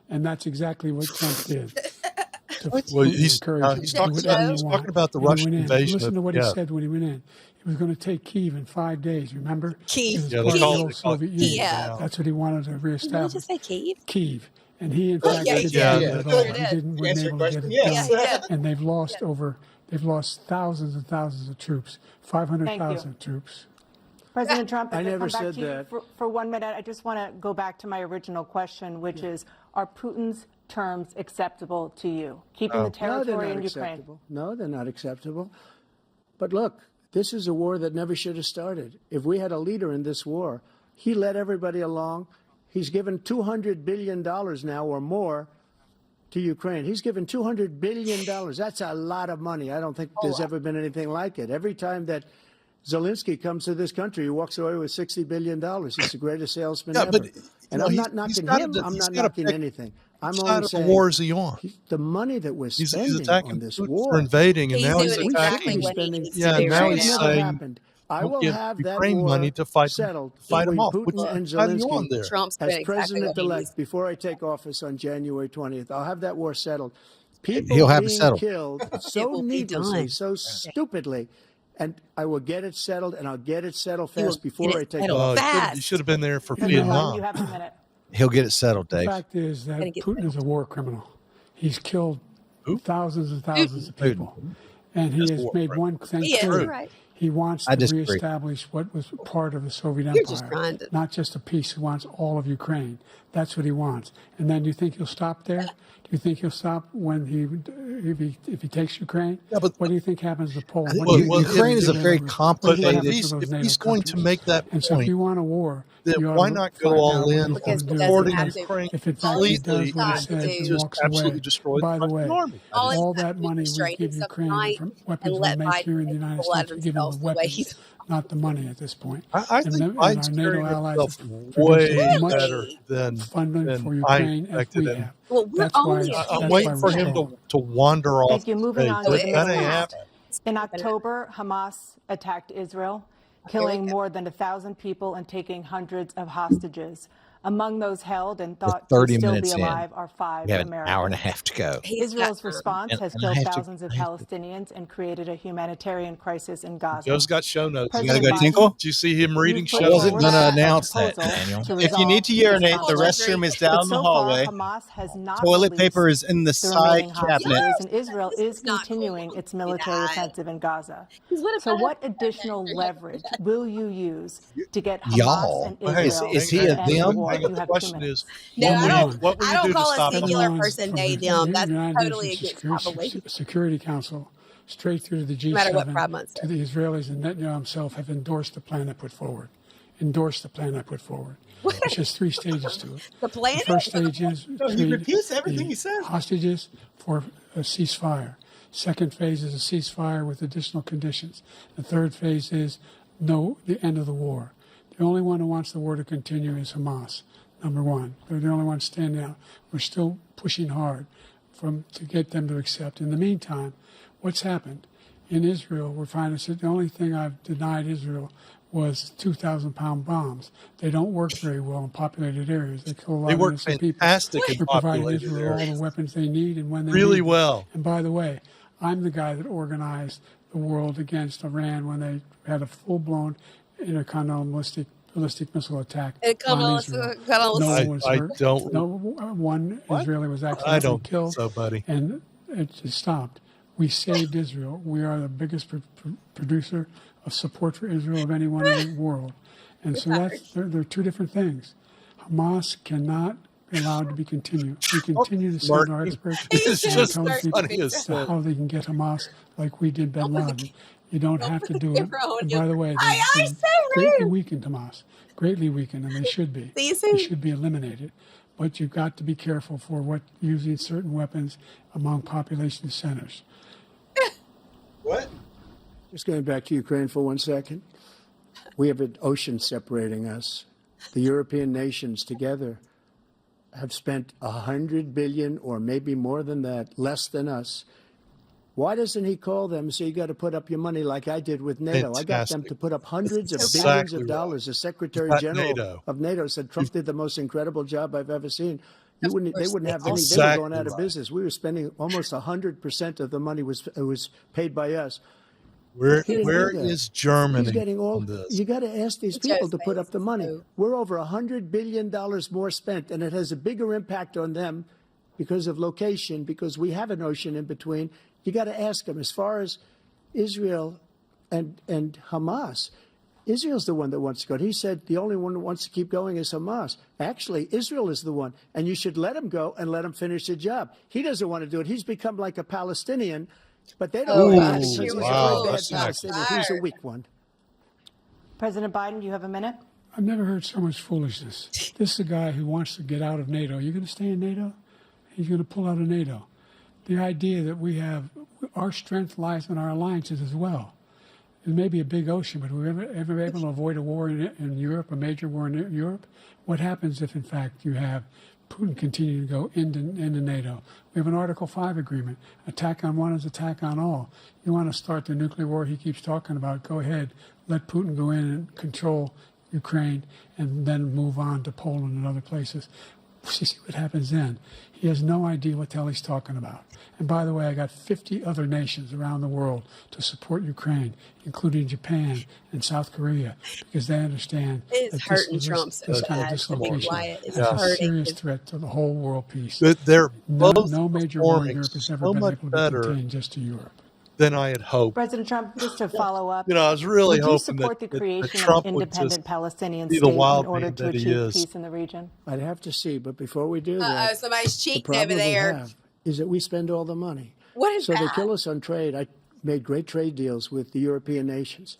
And that's exactly what Trump did. Well, he's talking about the Russian invasion. Listen to what he said when he went in. He was going to take Kyiv in 5 days, remember? Kyiv. Yeah, Part of the call old it Soviet Union. Yeah. That's what he wanted to Did you reestablish. just say Kyiv? Kyiv. And he, in fact, didn't do it at all. He wasn't able to get it done. And they've lost thousands and thousands of troops, 500,000 troops. President Trump, I if never come back said to you that. For 1 minute, I just want to go back to my original question, which is, are Putin's terms acceptable to you? Keeping the territory in Ukraine? Acceptable. No, they're not acceptable. But look, this is a war that never should have started. If we had a leader in this war, he led everybody along. He's given $200 billion now or more to Ukraine. He's given $200 billion. That's a lot of money. I don't think there's ever been anything like it. Every time that Zelensky comes to this country, he walks away with $60 billion. He's the greatest salesman ever. But, and I'm not knocking him. I'm not knocking anything. I'm only saying, the war is he on? The money that we're spending He's attacking on this Putin war. for invading, and now he's doing attacking. exactly what he needs to Yeah, do now right he's now. saying, I will give have that Ukraine war money to fight settled them between off. Putin and What's you on there? Zelensky Trump's as doing exactly what he president-elect needs. before I take office on January 20th. I'll have that war settled. People He'll have it being settled. killed It so will be needlessly, done. so stupidly. And I will get it settled, and I'll get it settled He will fast before get I it take settled office. fast. You should have been there for You Vietnam. have a minute. He'll get it settled, The Dave. fact is that Gotta get Putin is a war criminal. He's killed thousands and thousands of Putin. people. And he has made one thing He is, clear. right. He wants I to disagree. reestablish what was part of the Soviet You're just Empire, trying to- not just a piece. He wants all of Ukraine. That's what he wants. And then, do you think he'll stop there? Do you think he'll stop when if he takes Ukraine? Yeah, but- what do you think happens to Poland? Well, What do you think Ukraine is a happens very to those complicated- But if he's NATO going to countries? make that And so, if point, you want a war, then you ought why to not go find all out what in he's Because gonna it do. doesn't supporting have to. Ukraine If in fact he completely does what he got says, to he just walks absolutely away. destroy By the the way, fucking army? All all he's got that to do money is we straighten give himself Ukraine tonight from and weapons we let make Biden here in the United pull out States, we give them himself the the way weapons, he's- not the money at this point. I think and Biden's our NATO carrying allies himself have way produced much better than funding for I Ukraine as expected we him. have. Well, we're That's why, only a that's I'm few why waiting we're for him strong. to wander off. Thank you. Moving on to That the ain't Middle East. happening. In October, Hamas attacked Israel, killing more than 1,000 people and taking hundreds of hostages. Among those held and thought We're to 30 still be minutes in. alive are 5 We have an Americans. hour and a half to go. Israel's response has and killed thousands of Palestinians and created a humanitarian crisis in Gaza. Joe's got show notes. You gotta go tinkle? Did you see him reading show I notes? wasn't going to announce that, Daniel. If you need to urinate, the restroom is down the hallway. Hamas has not Toilet paper is in the side cabinet. and Israel is continuing its military offensive in Gaza. So what additional leverage will you use to get Hamas and Israel is he a to end the them? war? The You have question 2 minutes. is, No, what will I you don't do to call stop a it? singular person they, them. That's totally against Security Council, straight through to the G7, no matter what Prime Month to the Israelis and Netanyahu himself have endorsed the plan I put forward. It's just 3 stages to it. The plan? The first stage is He repeats everything he says. hostages for a ceasefire. Second phase is a ceasefire with additional conditions. The third phase is the end of the war. The only one who wants the war to continue is Hamas, number one. They're the only ones standing out. We're still pushing hard to get them to accept. In the meantime, what's happened? In Israel, we're finding that the only thing I've denied Israel was 2,000-pound bombs. They don't work very well in populated areas. They kill a lot They of work innocent people. fantastic in We're providing populated Israel all areas. the weapons they need and when they Really need them. well. And by the way, I'm the guy that organized the world against Iran when they had a full-blown intercontinental ballistic missile attack on Israel. No one was I hurt. don't- No one Israeli was actually I don't killed. think so, buddy. And it just stopped. We saved Israel. We are the biggest producer of support for Israel of anyone in the world. And so they're 2 different things. Hamas cannot be allowed to be continued. We continue to send our experts It's and just tell people funny as fuck. how they can get Hamas like we did bin Laden. You don't have to do it. And by the way, they've greatly weakened Hamas. Greatly weakened, and they should be. They should be eliminated. But you've got to be careful for using certain weapons among population centers. What? Just going back to Ukraine for 1 second. We have an ocean separating us. The European nations together have spent $100 billion or maybe more than that, less than us. Why doesn't he call them and say, you got to put up your money like I did with NATO? Fantastic. I got them to put up hundreds of Exactly billions of right. dollars. The Secretary Not General NATO. of NATO said Trump did the most incredible job I've ever seen. They wouldn't have any. They were Exactly going out of right. business. We were spending almost 100% of the money was paid by us. Where He didn't do that. is Germany He's getting all. on this? You got to ask these people to put up the money. We're over $100 billion more spent, and it has a bigger impact on them because of location, because we have an ocean in between. You got to ask them. As far as Israel and Hamas, Israel's the one that wants to go. He said the only one who wants to keep going is Hamas. Actually, Israel is the one, and you should let him go and let him finish the job. He doesn't want to do it. He's become like a Palestinian, but they don't like that because he's a really bad Palestinian. He's a weak one. President Biden, you have a minute. I've never heard so much foolishness. This is a guy who wants to get out of NATO. You're going to stay in NATO? He's going to pull out of NATO. The idea that we have, our strength lies in our alliances as well. It may be a big ocean, but we're ever able to avoid a war in Europe, a major war in Europe? What happens if, in fact, you have Putin continue to go into NATO? We have an Article 5 agreement. Attack on one is attack on all. You want to start the nuclear war he keeps talking about, go ahead. Let Putin go in and control Ukraine and then move on to Poland and other places. See what happens then. He has no idea what the hell he's talking about. And by the way, I got 50 other nations around the world to support Ukraine, including Japan and South Korea, because they understand it's hurting Trump so this kind of bad. dislocation It's is a hurting. serious threat to the whole world peace. They're No both major war in performing Europe has ever so been much able to better be contained just to Europe. than I had hoped. President Trump, just to follow up, I was really would you hoping support that the creation Trump of an would just independent Palestinian be state the in wild order man to that he achieve is. peace in the region? I'd have to see, but before we do that, Somebody's the cheating problem over we there. have is that we spend all the money. What is So they that? kill us on trade. I made great trade deals with the European nations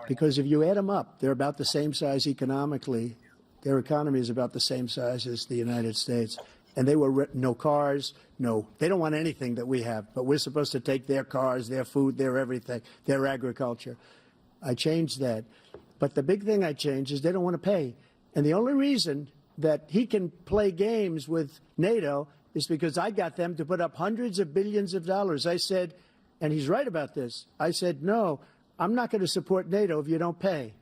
because if you add them up, they're about the same size economically. Their economy is about the same size as the United States. And they were no cars, they don't want anything that we have, but we're supposed to take their cars, their food, their everything, their agriculture. I changed that. But the big thing I changed is they don't want to pay. And the only reason that he can play games with NATO is because I got them to put up hundreds of billions of dollars. I said, and he's right about this, I said, no, I'm not going to support NATO if you don't pay.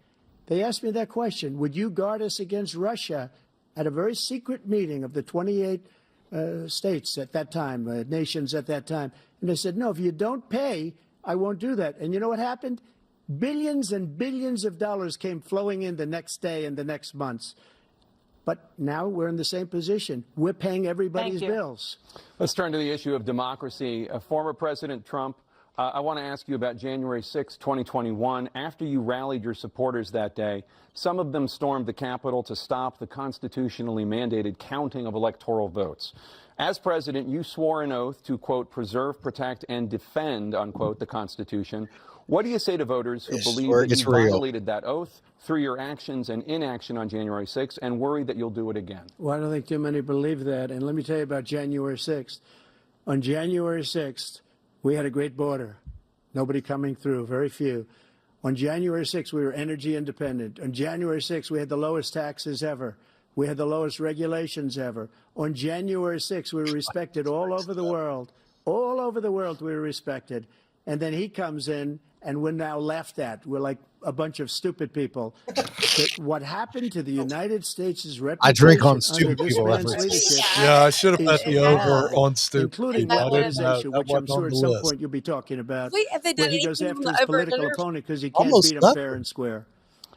They asked me that question. Would you guard us against Russia at a very secret meeting of the 28 states at that time, nations at that time. And they said, no, if you don't pay, I won't do that. And you know what happened? Billions and billions of dollars came flowing in the next day and the next months. But now we're in the same position. We're paying everybody's bills. Let's turn to the issue of democracy. Former President Trump, I want to ask you about January 6, 2021. After you rallied your supporters that day, some of them stormed the Capitol to stop the constitutionally mandated counting of electoral votes. As president, you swore an oath to, quote, preserve, protect, and defend, unquote, the Constitution. What do you say to voters who believe that you violated that oath through your actions and inaction on January 6th and worry that you'll do it again? Well, I don't think too many believe that. And let me tell you about January 6th. On January 6th, we had a great border. Nobody coming through, very few. On January 6th, we were energy independent. On January 6th, we had the lowest taxes ever. We had the lowest regulations ever. On January 6th, we were respected all over the world. All over the world, we were respected. And then he comes in, and we're now laughed at. We're like a bunch of stupid people. But what happened to the United States' reputation I drink on stupid under this people. man's leadership Yeah, I should have put the over on stupid. Including people. weaponization, which I'm sure at some point you'll be talking about. Where he goes after his political opponent because he can't beat him fair and square.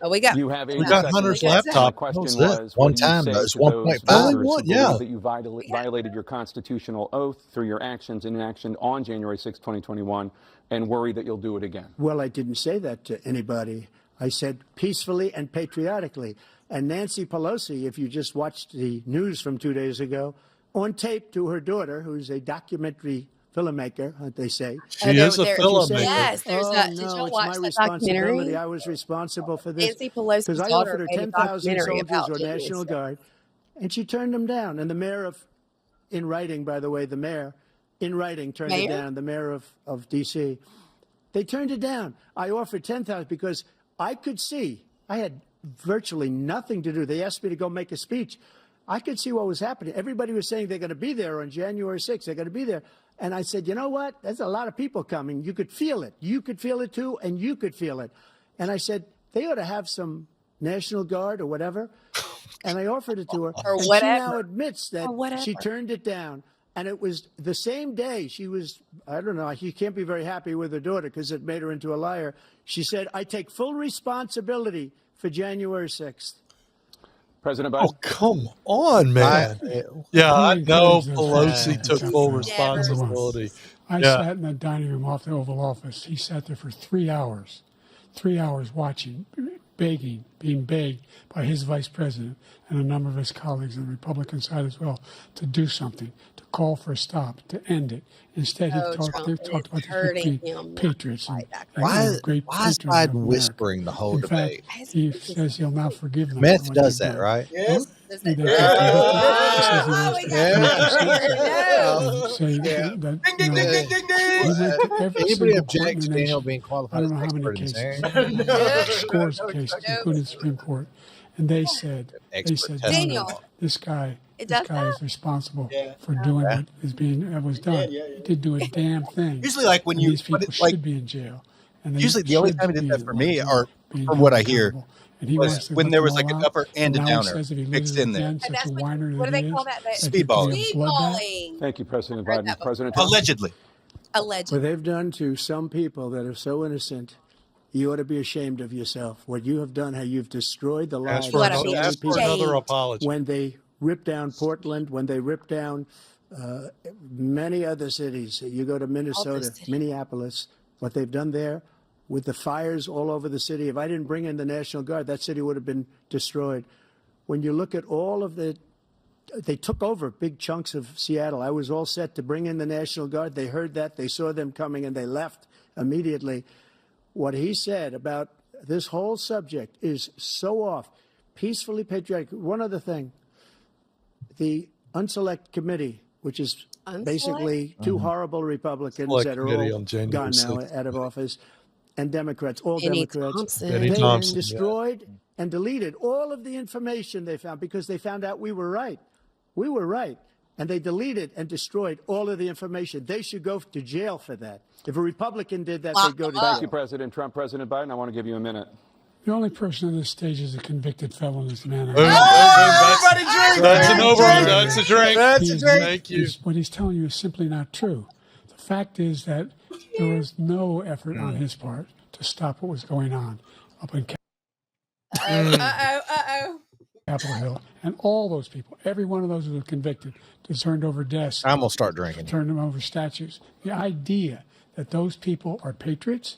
Oh, we got Hunter's laptop. My question was, one what do you time, say it's to those 1.5. voters who believe Yeah. that you violated your constitutional oath through your actions and inaction on January 6, 2021, and worry that you'll do it again? Well, I didn't say that to anybody. I said peacefully and patriotically. And Nancy Pelosi, if you just watched the news from 2 days ago, on tape to her daughter, who's a documentary filmmaker, they say. She is a filmmaker. Yes, there's did you watch my responsibility. I was responsible for this. Nancy Pelosi's because I daughter offered her made a 10,000 documentary soldiers about or January National 6th. Guard, and she turned them down. And the mayor of, in writing, by the way, the mayor, in writing, turned it down, the mayor of D.C. They turned it down. I offered 10,000 because I could see, I had virtually nothing to do. They asked me to go make a speech. I could see what was happening. Everybody was saying they're going to be there on January 6th. They're going to be there. And I said, you know what? There's a lot of people coming. You could feel it. You could feel it too, and you could feel it. And I said, they ought to have some National Guard or whatever. And I offered it to her. Or and whatever. she now admits that she turned it down. And it was the same day she was, I don't know, she can't be very happy with her daughter because it made her into a liar. She said, I take full responsibility for January 6th. President Biden? Oh, come on, man. I know Pelosi took full responsibility. I sat in the dining room off the Oval Office. He sat there for 3 hours watching, begging, being begged by his vice president and a number of his colleagues on the Republican side as well to do something, to call for a stop, to end it. Instead, they talked about the 15 patriots and great why is Biden whispering the whole debate? He says he'll now forgive them. Meth does that, right? Yes. Anybody object to Daniel being qualified as an expert in this area? Scores of cases, including the Supreme Court. And they said, Daniel, this guy is responsible for doing what was done. He did do a damn thing. Usually, like when these people should be in jail. And usually, the only time he did that for me, or from what I hear, was when there was like an upper and a downer mixed in there. What do they call that? Speedballing. Thank you, President Biden. President Trump. Allegedly. What they've done to some people that are so innocent, you ought to be ashamed of yourself. What you have done, how you've destroyed the lives of ask for another apology. When they ripped down Portland, when they ripped down many other cities. You go to Minnesota, Minneapolis, what they've done there with the fires all over the city. If I didn't bring in the National Guard, that city would have been destroyed. When you look at all of they took over big chunks of Seattle. I was all set to bring in the National Guard. They heard that. They saw them coming, and they left immediately. What he said about this whole subject is so off. Peacefully patriotic. One other thing. The Unselect Committee, which is basically two horrible Republicans that are all gone now out of office, and Democrats, all Democrats. They destroyed and deleted all of the information they found because they found out we were right. We were right. And they deleted and destroyed all of the information. They should go to jail for that. If a Republican did that, they'd go to jail. Thank you, President Trump. President Biden, I want to give you a minute. The only person on this stage is a convicted felon, this man. Everybody drink. That's an over. That's a drink. That's a drink. Thank you. What he's telling you is simply not true. The fact is that there was no effort on his part to stop what was going on up in Capitol Hill. And all those people, every one of those who were convicted, turned over desks. I'm going to start drinking. Turned them over statues. The idea that those people are patriots,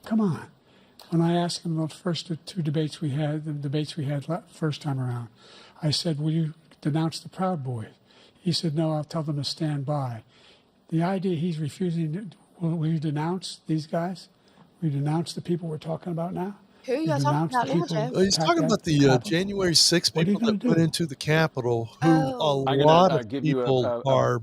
come on. When I asked him the first two debates we had, first time around, I said, will you denounce the Proud Boys? He said, no, I'll tell them to stand by. The idea he's refusing, will you denounce these guys? Will you denounce the people we're talking about now? Who are you talking about now, Jeff? He's talking about the January 6th people that went into the Capitol, who a lot of people are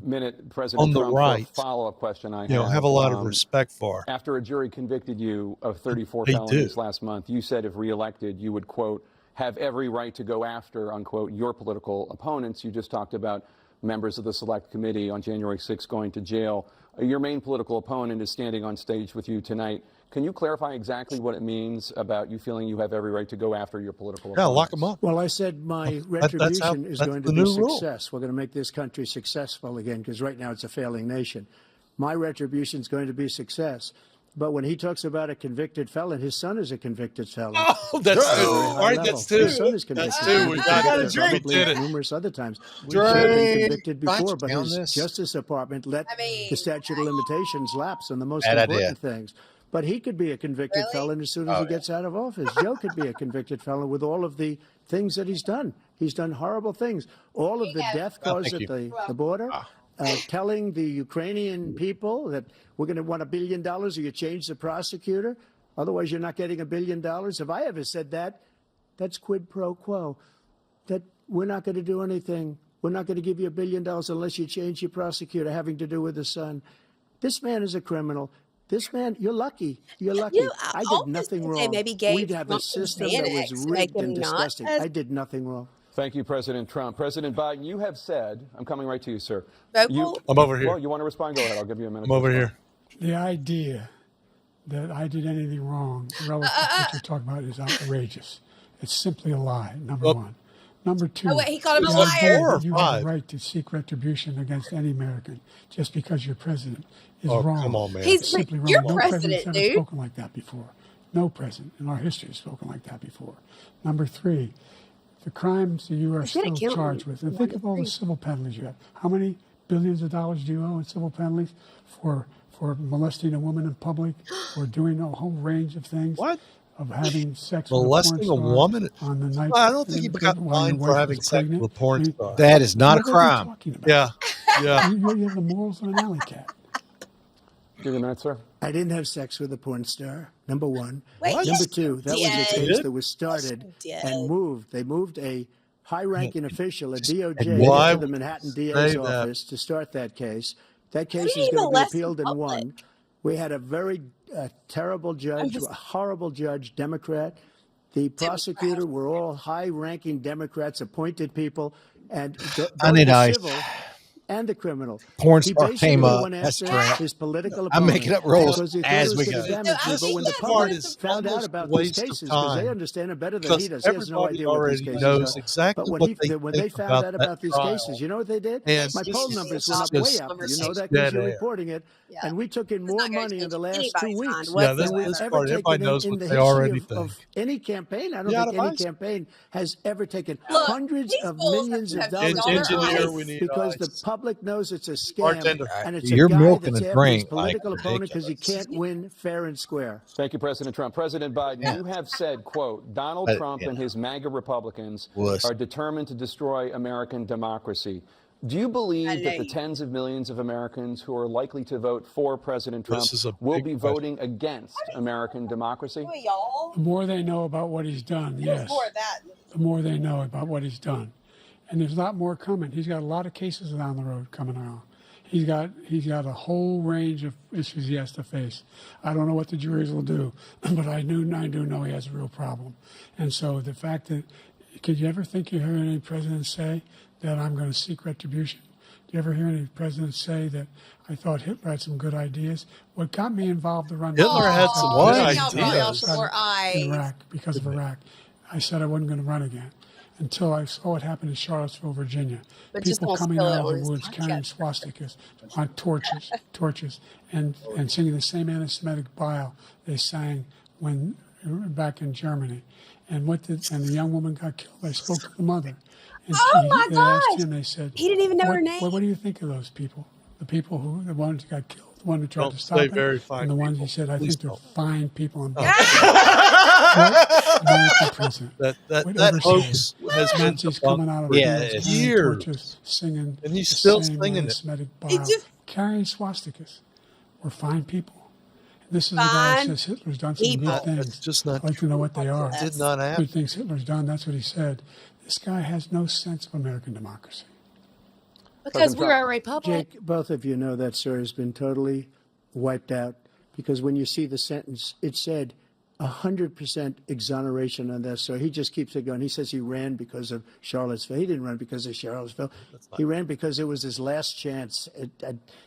on the right, follow-up question have a lot of respect for. After a jury convicted you of 34 felonies last month, you said if reelected, you would, quote, have every right to go after, unquote, your political opponents. You just talked about members of the Select Committee on January 6th going to jail. Your main political opponent is standing on stage with you tonight. Can you clarify exactly what it means about you feeling you have every right to go after your political opponents? Yeah, lock them up. Well, I said my retribution is going to be success. We're going to make this country successful again, because right now it's a failing nation. My retribution is going to be success. But when he talks about a convicted felon, his son is a convicted felon. Oh, that's two. All right, that's two. His son is convicted. That's two. We got a drink. Numerous other times. He should have been convicted before, but his Justice Department let the statute of limitations lapse on the most important things. But he could be a convicted felon as soon as he gets out of office. Joe could be a convicted felon with all of the things that he's done. He's done horrible things. All of the death caused at the border, telling the Ukrainian people that we're going to want $1 billion or you change the prosecutor. Otherwise, you're not getting $1 billion. If I ever said that, that's quid pro quo. That we're not going to do anything. We're not going to give you $1 billion unless you change your prosecutor, having to do with the son. This man is a criminal. This man, you're lucky. You're lucky. I did nothing wrong. We'd have a system that was rigged and disgusting. I did nothing wrong. Thank you, President Trump. President Biden, you have said, I'm coming right to you, sir. I'm over here. Well, you want to respond? Go ahead. I'll give you a minute. I'm over here. The idea that I did anything wrong relative to what you're talking about is outrageous. It's simply a lie, number one. Number two, he called him a liar. You have a right to seek retribution against any American just because you're president is wrong. Come on, man. It's simply wrong. You're no president, president's ever spoken like that before. No president in our history has spoken like that before. Number three, the crimes that you are still charged with. And think of all the civil penalties you have. How many billions of dollars do you owe in civil penalties for molesting a woman in public, or doing a whole range of things? What? Of having sex molesting with a woman on the night. I don't think you got fined for having sex with a porn star. That is not a crime. Yeah. You have the morals of an alley cat. Give you a minute, sir. I didn't have sex with a porn star, number one. Wait, number two, that was a case that was started and moved. They moved a high-ranking official at DOJ to the Manhattan DA's office to start that case. That case is going to be appealed and won. We had a very terrible judge, a horrible judge, Democrat. The prosecutor were all high-ranking Democrats, appointed people, and the civil and the criminal. Porn star came up. That's his political opponent. I'm making up rules as we go. But when the public found out about these cases, because they understand it better than he does, he has no idea what these cases knows are. Exactly but when they found out about these cases, you know what they did? My poll numbers went up way up. You know that because you're reporting it. And we took in more money in the last 2 weeks than we've ever taken in the history of any campaign. I don't think any campaign has ever taken hundreds of millions of dollars because the public knows it's a scam, and it's a guy that's after his political opponent because he can't win fair and square. Thank you, President Trump. President Biden, you have said, quote, Donald Trump and his MAGA Republicans are determined to destroy American democracy. Do you believe that the tens of millions of Americans who are likely to vote for President Trump will be voting against American democracy? The more they know about what he's done, yes. The more they know about what he's done. And there's a lot more coming. He's got a lot of cases down the road coming around. He's got a whole range of issues he has to face. I don't know what the juries will do, but I do know he has a real problem. And so the fact that, could you ever think you heard any president say that I'm going to seek retribution? Do you ever hear any presidents say that I thought Hitler had some good ideas? What got me involved to run Hitler had some good ideas. In Iraq, because of Iraq. I said I wasn't going to run again until I saw what happened in Charlottesville, Virginia. But people coming out of the woods carrying swastikas on torches, and singing the same anti-Semitic bile they sang when back in Germany. And the young woman got killed. I spoke to the mother. And my they gosh! asked him, they said, he didn't even know her name. What do you think of those people? The people the ones who got killed, the one who tried to stop it, and the ones he said, I think they're fine people. And American president. That hoax has been Nazis coming out of years, singing, and he's still singing it. Carrying swastikas. We're fine people. This is the guy who says Hitler's done some good things. It's just not. I'd like to know what they are. Did not happen. Good things Hitler's done. That's what he said. This guy has no sense of American democracy. Because we're a republic. Jake, both of you know that story has been totally wiped out because when you see the sentence, it said 100% exoneration on that. So he just keeps it going. He says he ran because of Charlottesville. He didn't run because of Charlottesville. He ran because it was his last chance.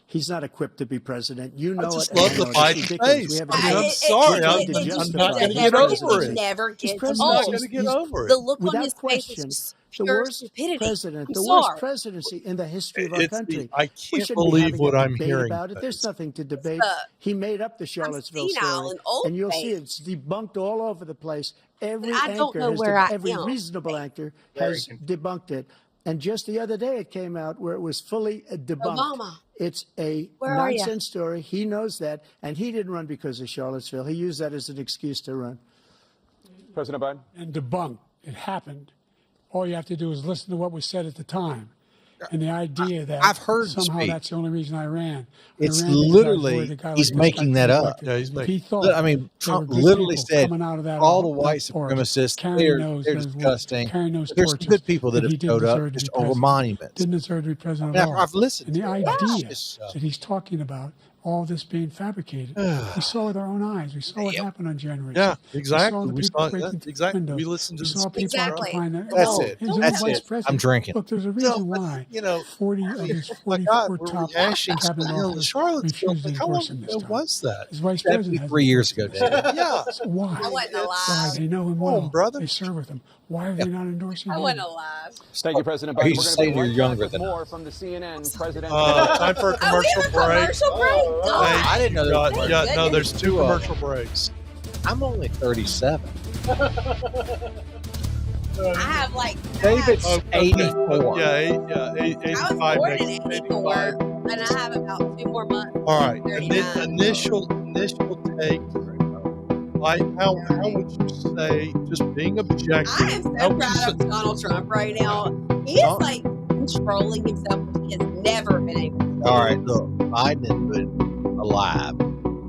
He's not equipped to be president. You know, I just love the Biden face. I'm sorry. I'm not going to get over it. Never I'm not going to get over it. The look on his question, face is just the pure worst stupidity. president, I'm the sorry. worst presidency in the history of our country. I can't believe what I'm hearing about it. There's nothing to debate. He made up the Charlottesville story, and you'll see it's debunked all over the place. Every reasonable anchor has debunked it. And just the other day, it came out where it was fully debunked. Obama. It's a nonsense story. He knows that, and he didn't run because of Charlottesville. He used that as an excuse to run. President Biden? And debunked. It happened. All you have to do is listen to what was said at the time. And the idea that I've heard somehow that's the only reason I ran. It's literally, he's making that up. Yeah, he's making. I mean, Trump literally said all the white supremacists, they're disgusting. There's some good people that have showed up just over monuments. Didn't deserve to be president of all. I've listened. And the idea that he's talking about all this being fabricated. We saw with our own eyes. We saw what happened on January 6th. Yeah, exactly. We saw exactly. We listened to saw people occupying that. That's it. I'm drinking. Look, there's a reason why. 40 of his 44 top cabinet officers refused to endorse him this time. Was that? His vice president 3 years ago, David. Yeah. So why? I wasn't alive. Why? They know him well. Brother. They serve with him. Why are they not endorsing him? I wasn't alive. Thank you, President Biden. Are you saying you're younger than more from the CNN president. Time for a commercial break. I didn't know that. Yeah, no, there's 2 commercial breaks. I'm only 37. I have David's 84. Yeah, 85. I was born in 84, and I have about 2 more months. All right. Initial take. How would you say, just being objective? I am so proud of Donald Trump right now. He is controlling himself, which he has never been able to do. All right, look, Biden is good alive.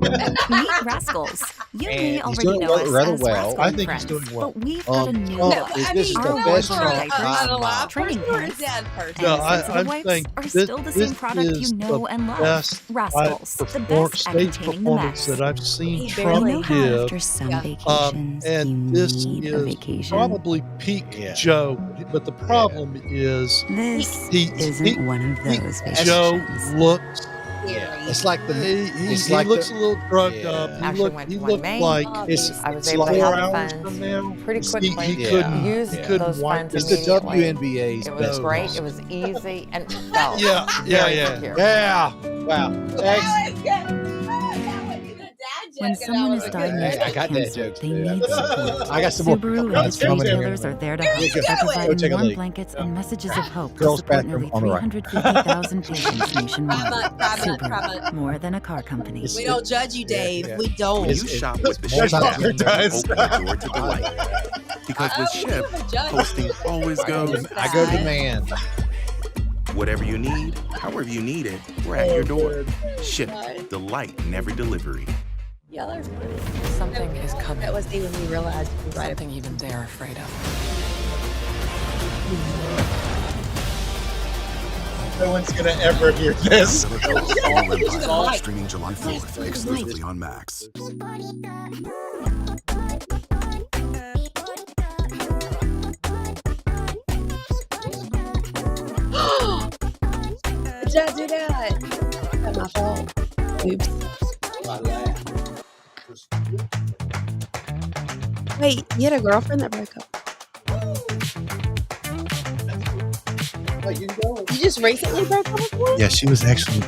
Meet Rascals. You may And he's already doing know us rather as well. Rascal I and think he's Friends, doing well. but we've got a new Trump look. this is the Our best logo Trump diapers, an alive training person or a pants, dead person? No, and sensitive I'm wipes saying are this- still the this same product is you know the and love. best Rascals, the best at state containing the performance mess. that I've seen He Trump barely- You know how give. after some Yeah. vacations And you this need a is vacation? probably peak Joe, but the problem is This he isn't one of those Joe vacations. looks. It's like the He looks a little drugged up. Actually He went looked to May. like I was it's able to 4 have the hours funds from now. pretty quickly. He couldn't. Use He couldn't those wipe funds It's the immediately. WNBA's It was best. great. It was easy and felt Yeah. very secure. Yeah. Wow. When someone is diagnosed I with got that cancer, joke they too. need support. I got some more. Subaru and That's its coming in. retailers are there to help by Go providing take a warm leak. blankets and messages of hope Girls' to support bathroom nearly on the right. 350,000 patients nationwide. Private. Subaru, more than a car company. We don't judge you, Dave. We don't. It's- You it's- shop with the it's Ship app. multiple times. Open the door to the light. Because with Ship, posting always goes. I go demand. Whatever you need, however you need it, we're at your door. Ship, the light in every delivery. Yeah, there's money. Something is coming. That was even we realized we were right. Something even they're afraid of. No one's gonna ever hear this. Streaming July 4th, exclusively on Max. did I do that? That's my fault. Oops. Wait, you had a girlfriend that broke up? You just recently broke up with one? Yeah, she was actually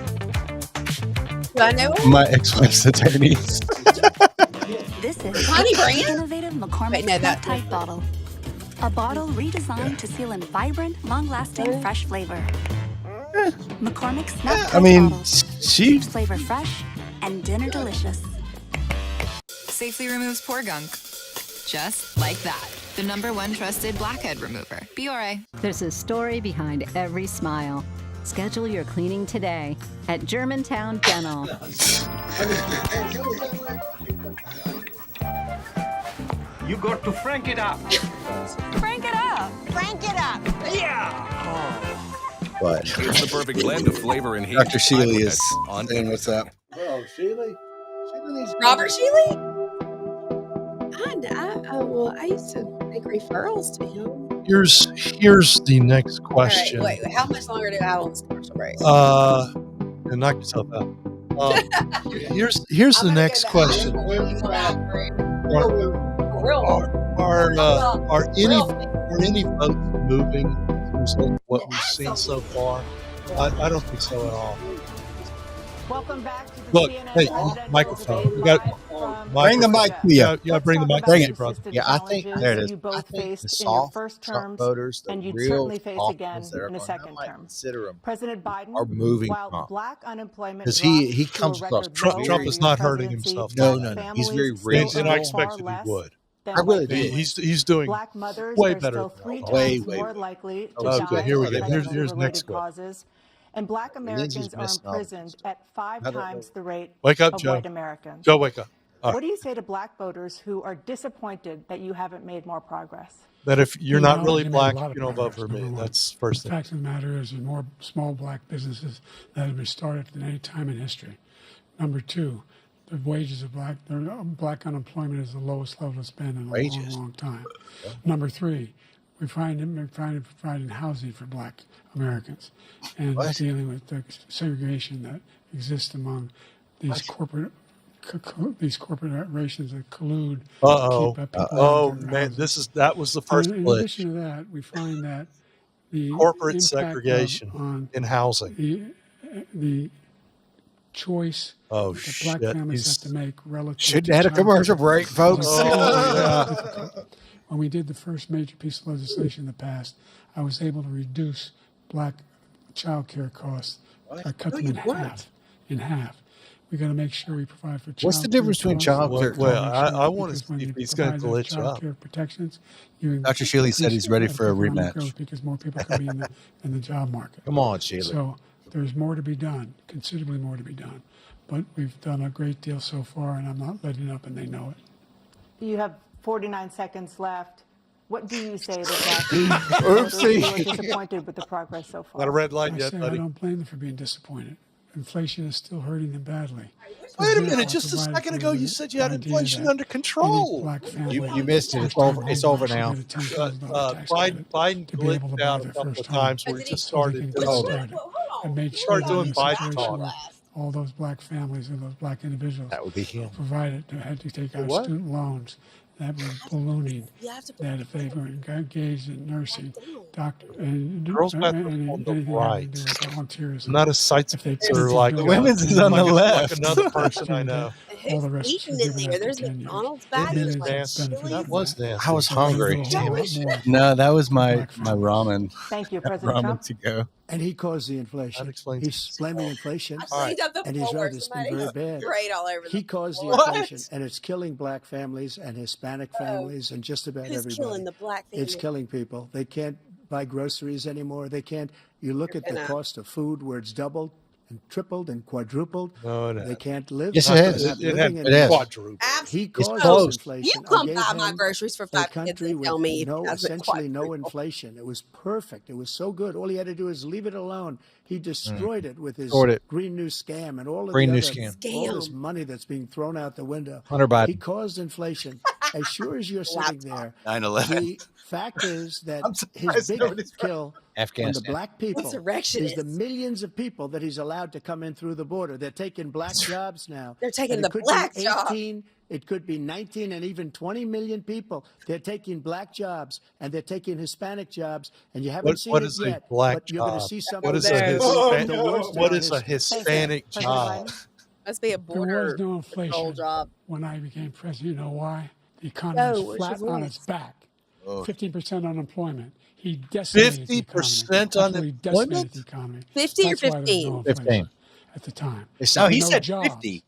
Do I know her? my ex-wife's attorney. This is Honey Brand? innovative McCormick peptide bottle. A bottle redesigned to seal in vibrant, long-lasting, fresh flavor. McCormick's bottles. She Flavor fresh and dinner delicious. Safely removes pore gunk. Just like that. The #1 trusted blackhead remover. Biore. There's a story behind every smile. Schedule your cleaning today at Germantown Dental. You got to frank it up. Crank it up. Crank it up. But It's the perfect blend of flavor and heat. Dr. Sheely is on saying what's up. bro, Sheely needs Robert Sheely? I used to make referrals to him. Here's the next question. All right, wait, how much longer do I have on this commercial break? And knock yourself out. Here's the next question. Are any votes moving as a result of what we've seen so far? I don't think so at all. Welcome back to the Look, CNN hey, presidential microphone. debate. We got Bring the mic to you. Yeah, bring the mic to Bring you, it. brother. Yeah, I think Challenges there it is. You both I think faced the in your soft first terms, voters, the and you'd real certainly face soft again ones that are in a going, second I might term. consider them President Biden, are moving while Trump. black unemployment Because dropped he to a comes across record Trump low Trump under is your not hurting presidency, himself. No, black no. He's families very still reasonable. And I earn expected far he less would. than I really white did. families. He's doing Black mothers way are better still than 3 Way, times way more better. likely to Okay, die here we of go. Here's pregnancy-related next one. causes, and black Lindsay's Americans are missing all imprisoned this. at 5 I don't know. times the rate Wake up, of Joe. white Americans. Joe, wake up. All What right. do you say to black voters who are disappointed that you haven't made more progress? That if you're You not know, really you made a black, lot of you don't vote progress, for me. number one. That's first The thing. fact of the matter is, there's more small black businesses that have been started than any time in history. Number two, the wages of black unemployment is the lowest level it's been in a long, long time. Number three, we're trying to provide housing for black Americans and dealing with the segregation that exists among these corporations that collude to keep people Oh out of their man, houses. that was the first In glitch. addition to that, we find that the Corporate impact segregation on in housing. the choice that black families have to make relative Should to have had a child commercial care break, is folks. incredibly difficult. When we did the first major piece of legislation in the past, I was able to reduce black child care costs. I cut them in half. We got to make sure we provide for child What's the difference between child care? Well, I want to see if he's going to glitch child up. care protections. Dr. Sheely said he's ready for a rematch. Because more people can be in the job market. Come on, Sheila. So there's more to be done, considerably more to be done. But we've done a great deal so far, and I'm not letting up, and they know it. You have 49 seconds left. What do you say to black voters who are disappointed with the progress so far? Not a red light I yet, say buddy. I don't blame them for being disappointed. Inflation is still hurting them badly. Wait a minute! Just a second ago, you said you had inflation under control. You missed it. It's over. It's over now. Biden glitched out a couple of times where he just started doing Biden talk. All those black families and those black individuals That would be him. had to take out student loans that were ballooning. That if they were engaged in nursing, doctor, and Girls' bathroom anything on the having right. to do with volunteerism. Not a sites If they are like the women's is on the left. Like another person I know. all the rest Eating should in give it there. after There's 10 years. McDonald's It bags. is Millions of nasty. benefit That from was that. nasty. I was We're gonna hungry. do a whole lot more. No, that was my Black families. ramen. Thank you, President Trump. Ramen to go. And he caused the inflation. That explains He's blaming inflation. I've seen up the And he's floor. right, it's been very bad. Sprayed all over He the caused the floor. inflation, and it's killing black families and Hispanic families and just about Who's everybody. killing the black family? It's killing people. They can't buy groceries anymore. They can't. You look at the cost of food where it's doubled and tripled and quadrupled. No. They can't live. Yes, it They're has. not It living had anymore. quadrupled. He It's caused close. this inflation. You come I gave buy my him groceries for a 5 minutes country and with tell me if no, it hasn't essentially no quadrupled. inflation. It was perfect. It was so good. All he had to do is leave it alone. He destroyed it with his Destroyed it. Green New Scam and all of Green the New other, Scam. all this money that's being thrown out the window. Hunter Biden. He caused inflation. as sure as you're sitting there, 9/11. the fact is that his big kill on the black people is the millions of people that he's allowed to come in through the border. They're taking black jobs now. They're taking the black jobs. It could be 19 and even 20 million people. They're taking black jobs and they're taking Hispanic jobs, and you haven't seen it yet. But you're going to see something. What is a Hispanic job? Must be a border. There was no inflation job when I became president. You know why? The economy was flat on its back. 15% unemployment. He decimated 50% unemployment. The economy. 50 or 15? 15 at the time. No, he said jobs. 50.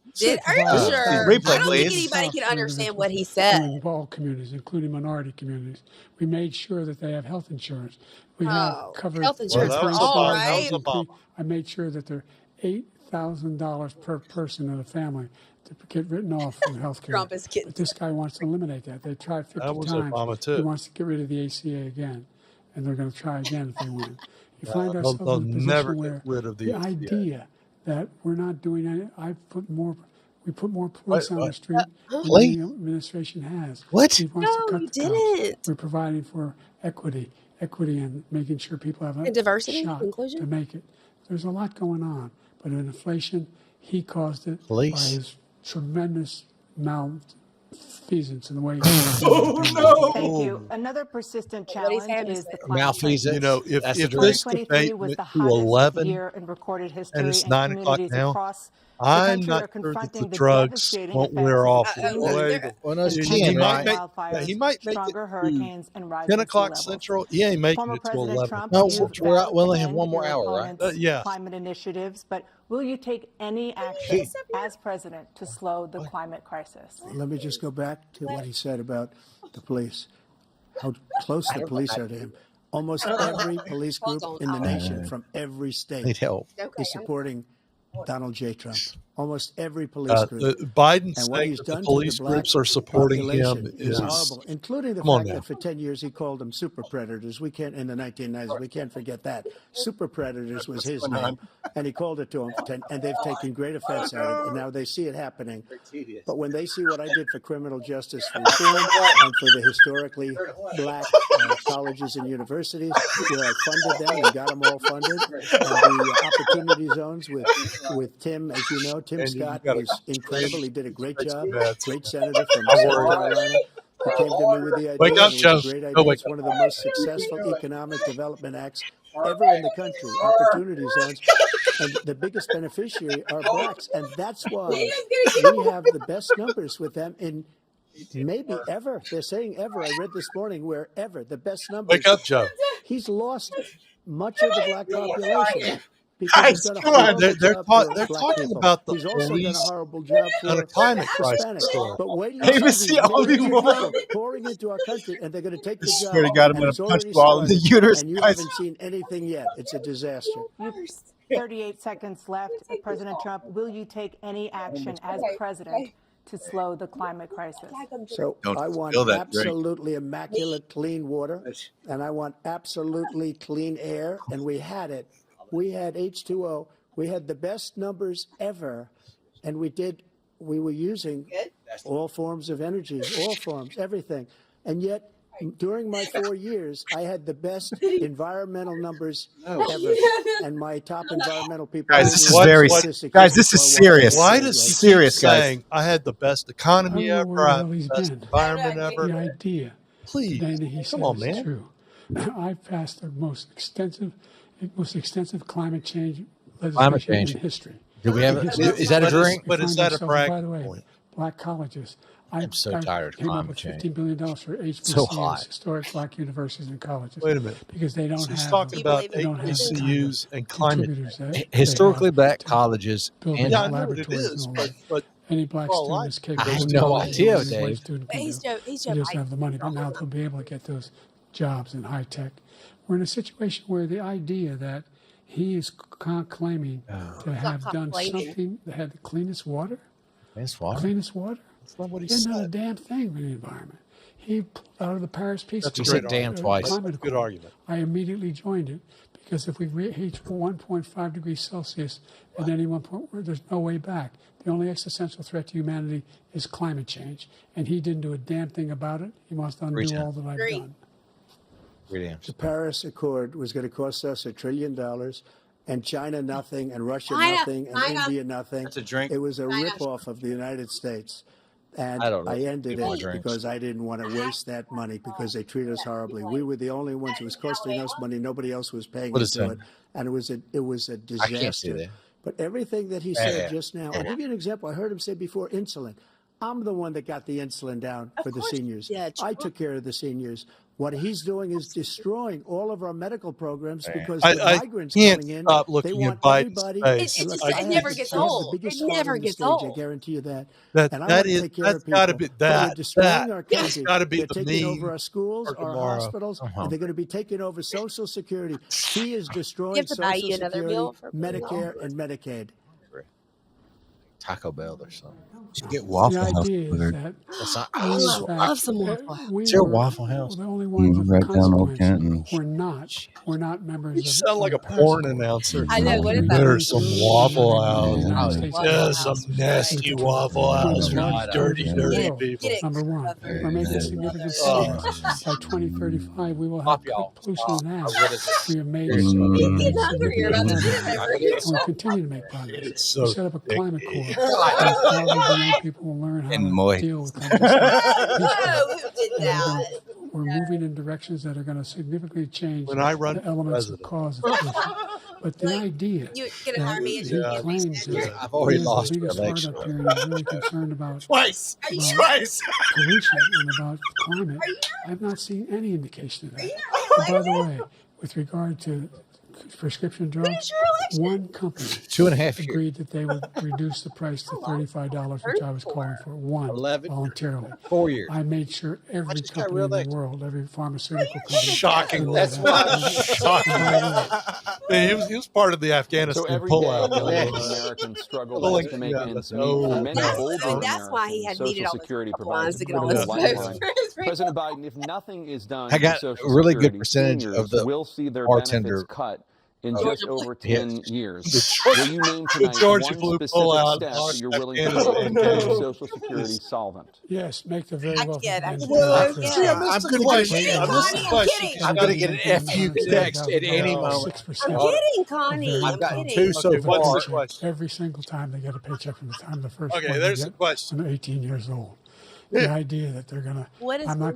Are you sure? Replay, I don't think please. anybody can understand what he said. In all communities, including minority communities, we made sure that they have health insurance. We have covered health insurance for all, right? I made sure that they're $8,000 per person in a family to get written off from health care. Trump is kidding. But this guy wants to eliminate that. They tried 50 That was times. Obama, too. He wants to get rid of the ACA again, and they're going to try again if they win. You find ourselves they'll in a never position get where rid of the the ACA. idea that we're not doing any, we put more police on the street than Police? the administration has. What? He wants to cut you the cops. didn't. We're providing for equity and making sure people have a And diversity, shot inclusion? to make it. There's a lot going on, but in inflation, he caused it Police? by his tremendous malfeasance in the way he Thank you. Another persistent challenge is the climate Malfeasance. You know, if change. this 2023 debate was went the to hottest 11 year in recorded history, and it's 9 o'clock communities now, across the I'm country are not sure that confronting the the drugs devastating won't effects wear of off. extreme Well, weather, Well, it's intense 10, right? wildfires, he might make stronger it hurricanes, and rising 10 sea o'clock levels. Central. He ain't making Former it to President 11. Trump, No, you've we're out. vowed We only to have end one more your hour, right? opponent's Yeah. climate initiatives, but will you take any action as president to slow the climate crisis? Let me just go back to what he said about the police, how close the police are to him. Almost every police group in the nation from every Need state help. is supporting Donald J. Trump. Almost every police group. Biden And what saying he's that done the to police the black groups are supporting him population is horrible, including the Come on fact now. that for 10 years he called them super predators. We can't, in the 1990s, we can't forget that. Super predators was his name, and he called it to them for 10, and they've taken great offense at it, and now they see it happening. But when they see what I did for criminal justice reform and for the historically black colleges and universities, where I funded them and got them all funded, and the opportunity zones with Tim, as you know, Tim Scott was incredible. He did a great job. Great senator from South Carolina. He came to me with the idea. Wake up, It Joe. was a great Go idea. wake It's one of the most successful economic development acts ever in the country. Opportunity zones. And the biggest beneficiary are blacks. And that's why we have the best numbers with them in maybe ever. They're saying ever. I read this morning where ever. The best numbers. Wake up, Joe. He's lost much of the black population. Because he's done a come on. horrible They're job for they're black talking people. about the He's also done a police horrible job on a for climate crisis Hispanics. story. But wait He till was you see the only millions of one. people pouring into our country, and they're going to take the I job. swear to God, I'm and gonna it's punch already you all in the started, uterus, and you guys. haven't seen anything yet. It's a disaster. 38 seconds left. President Trump, will you take any action as president to slow the climate crisis? So Don't I want spill that drink. absolutely immaculate clean water, and I want absolutely clean air, and we had it. We had H2O. We had the best numbers ever, and we were using all forms of energy, all forms, everything. And yet, during my 4 years, I had the best environmental numbers ever. And my top environmental people. Guys, this is What- very what- guys. This is serious. Why does he serious, keep guys? saying I had the best economy I don't know ever, where I the had hell he's the best been. environment The ever? idea Please, today that he come on, says is man. true. I've passed the most extensive climate change legislation change. in history. Do we have? Is that a drink? But is that a By brag the way, point? black colleges. I'm so tired of came up climate with change. $15 billion for HBCUs, So hot. historic black universities and colleges. Wait a minute. Because they don't He's have. talking about they don't have the HBCUs kind and of climate. contributors that they Historically have black to colleges build and these Yeah, I know what it laboratories is, and all but that. Any black well, student is capable. I have of no doing idea, what any white Dave. student can He's do. Joe He doesn't have the money, but now they'll be able to get those jobs in high tech. We're in a situation where the idea that he is claiming to have done something that had the cleanest water. Cleanest water? Cleanest water? That's not what he He hadn't done a said. damn thing for the environment. He pulled out of the Paris Peace That's a Agreement. great damn argument. twice. That's a good argument. I immediately joined it Because if we reach 1.5 degrees Celsius at any one point, there's no way back. The only existential threat to humanity is climate change. And he didn't do a damn thing about it. He wants to undo all that I've done. The Paris Accord was going to cost us $1 trillion, and China nothing, and Russia nothing, and India nothing. That's a drink. It was a ripoff of the United States. And I ended it because I didn't want to waste that money because they treated us horribly. We were the only ones. It was costing us money. Nobody else was paying into it. And it was a disaster. I can't see that. But everything that he said just now, I'll give you an example. I heard him say before insulin. I'm the one that got the insulin down for the seniors. Yeah, I took care of the seniors. What he's doing is destroying all of our medical programs because the migrants coming in, they want everybody. It never gets old. It never gets old. I guarantee you that. That's got to be They're destroying our country. Got to be They're the taking meme over our schools, our hospitals, and they're going to be taking over Social Security. He is destroying Social Security, Medicare, and Medicaid. Taco Bell or something. You get Waffle House. I love some Waffle House. Is there a Waffle House? The only ones of consequence we're not members You of sound like a porn announcer. I know. What is that? There's some Waffle House. Yeah, some nasty Waffle House. Dirty people. Number one, we're making significant progress. By 2035, we will have pollution in half. We have made we'll continue to make progress. We set up a climate corps. Young people will learn how to deal with that. We're moving in directions that are going to significantly change the elements of cause of pollution. But the idea that he claims that I've already lost the biggest election. startup here and is really concerned about Twice. pollution and about climate, I've not seen any indication of that. And by the way, with regard to prescription drugs, one company 2.5 years agreed that they would reduce the price to $35, which I was calling for. One, voluntarily. 4 years. I made sure every company in the world, every pharmaceutical company. Shocking. That's shocking. He was part of the Afghanistan pullout. Americans struggle to make ends meet. For many older that's why he had needed Social Security provides to get all this lifeline. President Biden, if nothing is done, I got Social a really Security, good percentage of the will see their bartender benefits cut in just over 10 years. Will you name tonight George one Blue specific pullout step that you're willing to take to make Social Security solvent? Yes, make the very well. I'm going to get an FU text at any moment. I'm kidding, Connie. I've gotten two so far. What's the question? Every single time they get a paycheck from the time the first Okay, one there's they the get question. when they're 18 years old. The idea that they're going to, I'm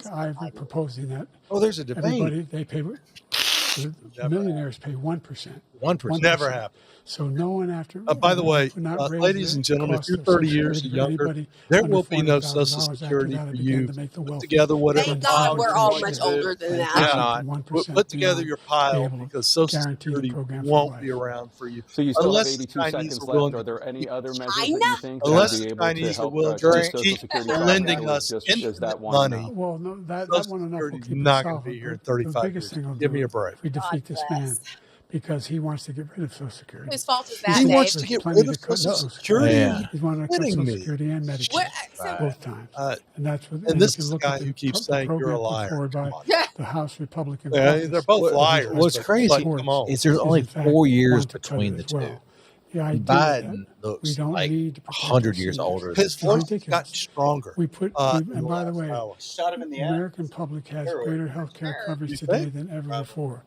proposing that. Oh, there's a debate. Everybody, they pay, the millionaires pay 1%. 1%. Never happened. So no one after. By the way, would not raise ladies the and gentlemen, if cost you're of 30 Social years or Security for younger, anybody there under will be no $40,000 Social after Security that, for it you. began to make the Put wealthy. together whatever Thank pile God we're you all want much to. older than that. Yeah. 1% Put together your pile be able to because Social guarantee the Security program for won't life. be around for you. So you still have Unless 82 the Chinese seconds are willing left. Are there any other measures that China? you think Unless would the be able to Chinese are help willing keep to Social keep Security lending profitable us just that infinite one money, amount? Well, no, that Social one enough will Security is keep it not going to solvent. be here in But the 35 biggest years. thing will Give do me a it break. if we defeat this man bless. because he wants to get rid of Social Security. Whose fault is that, He Dave? wants to get rid of Social Security. Yeah. He's wanted to cut Kidding Social me. Security and Medicare What- both times. And that's what. this if you is the look guy at the who keeps the saying you're a program put liar. forward by Come on. the House Republican Yeah, caucus, they're both liars. What's but crazy come on. is there's is only in fact 4 years want to cut between it the as two. well. The idea Biden that we looks don't like need to protect 100 our years seniors. older. His It's voice has ridiculous. gotten stronger. We put, and by the way, Shot him in the the American public has greater health care coverage today than ever before.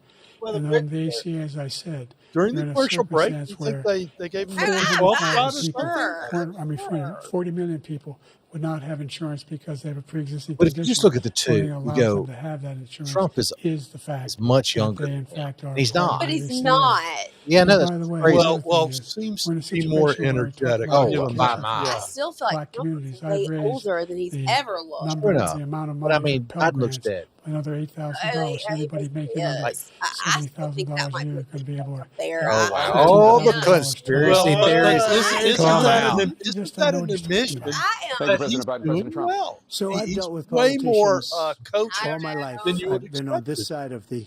And on the ACA, as I said, During we're the in a commercial break, you circumstance think where they gave him 400,000 12 shots or people, something? 40 million people would not have insurance because they have a pre-existing But if condition. you just look at the Only two, you allows go, them to have that insurance Trump is the fact much that younger they, in than him. fact, are And he's part of not. But the he's ACA. not. Yeah, no, And that's by the way, crazy. the other Well, thing is, seems we're in a to be more situation where we talk energetic. about Oh, Give well, him by that. my. I Yeah. still feel like Black communities. Trump's way I've raised older than he's the ever looked. number, Sure enough. the amount of But money I mean, in Pell Biden looks Grants, dead. another $8,000. Anybody making under I still think that $70,000 a might year be is going to be able to. there. Oh, wow. I- All the Yeah. conspiracy theories isn't come that out. an admission I am. that President he's Biden, doing President Trump. well? So I've He's dealt with way more politicians coaching all my life. than you would I've been on this expect. side of the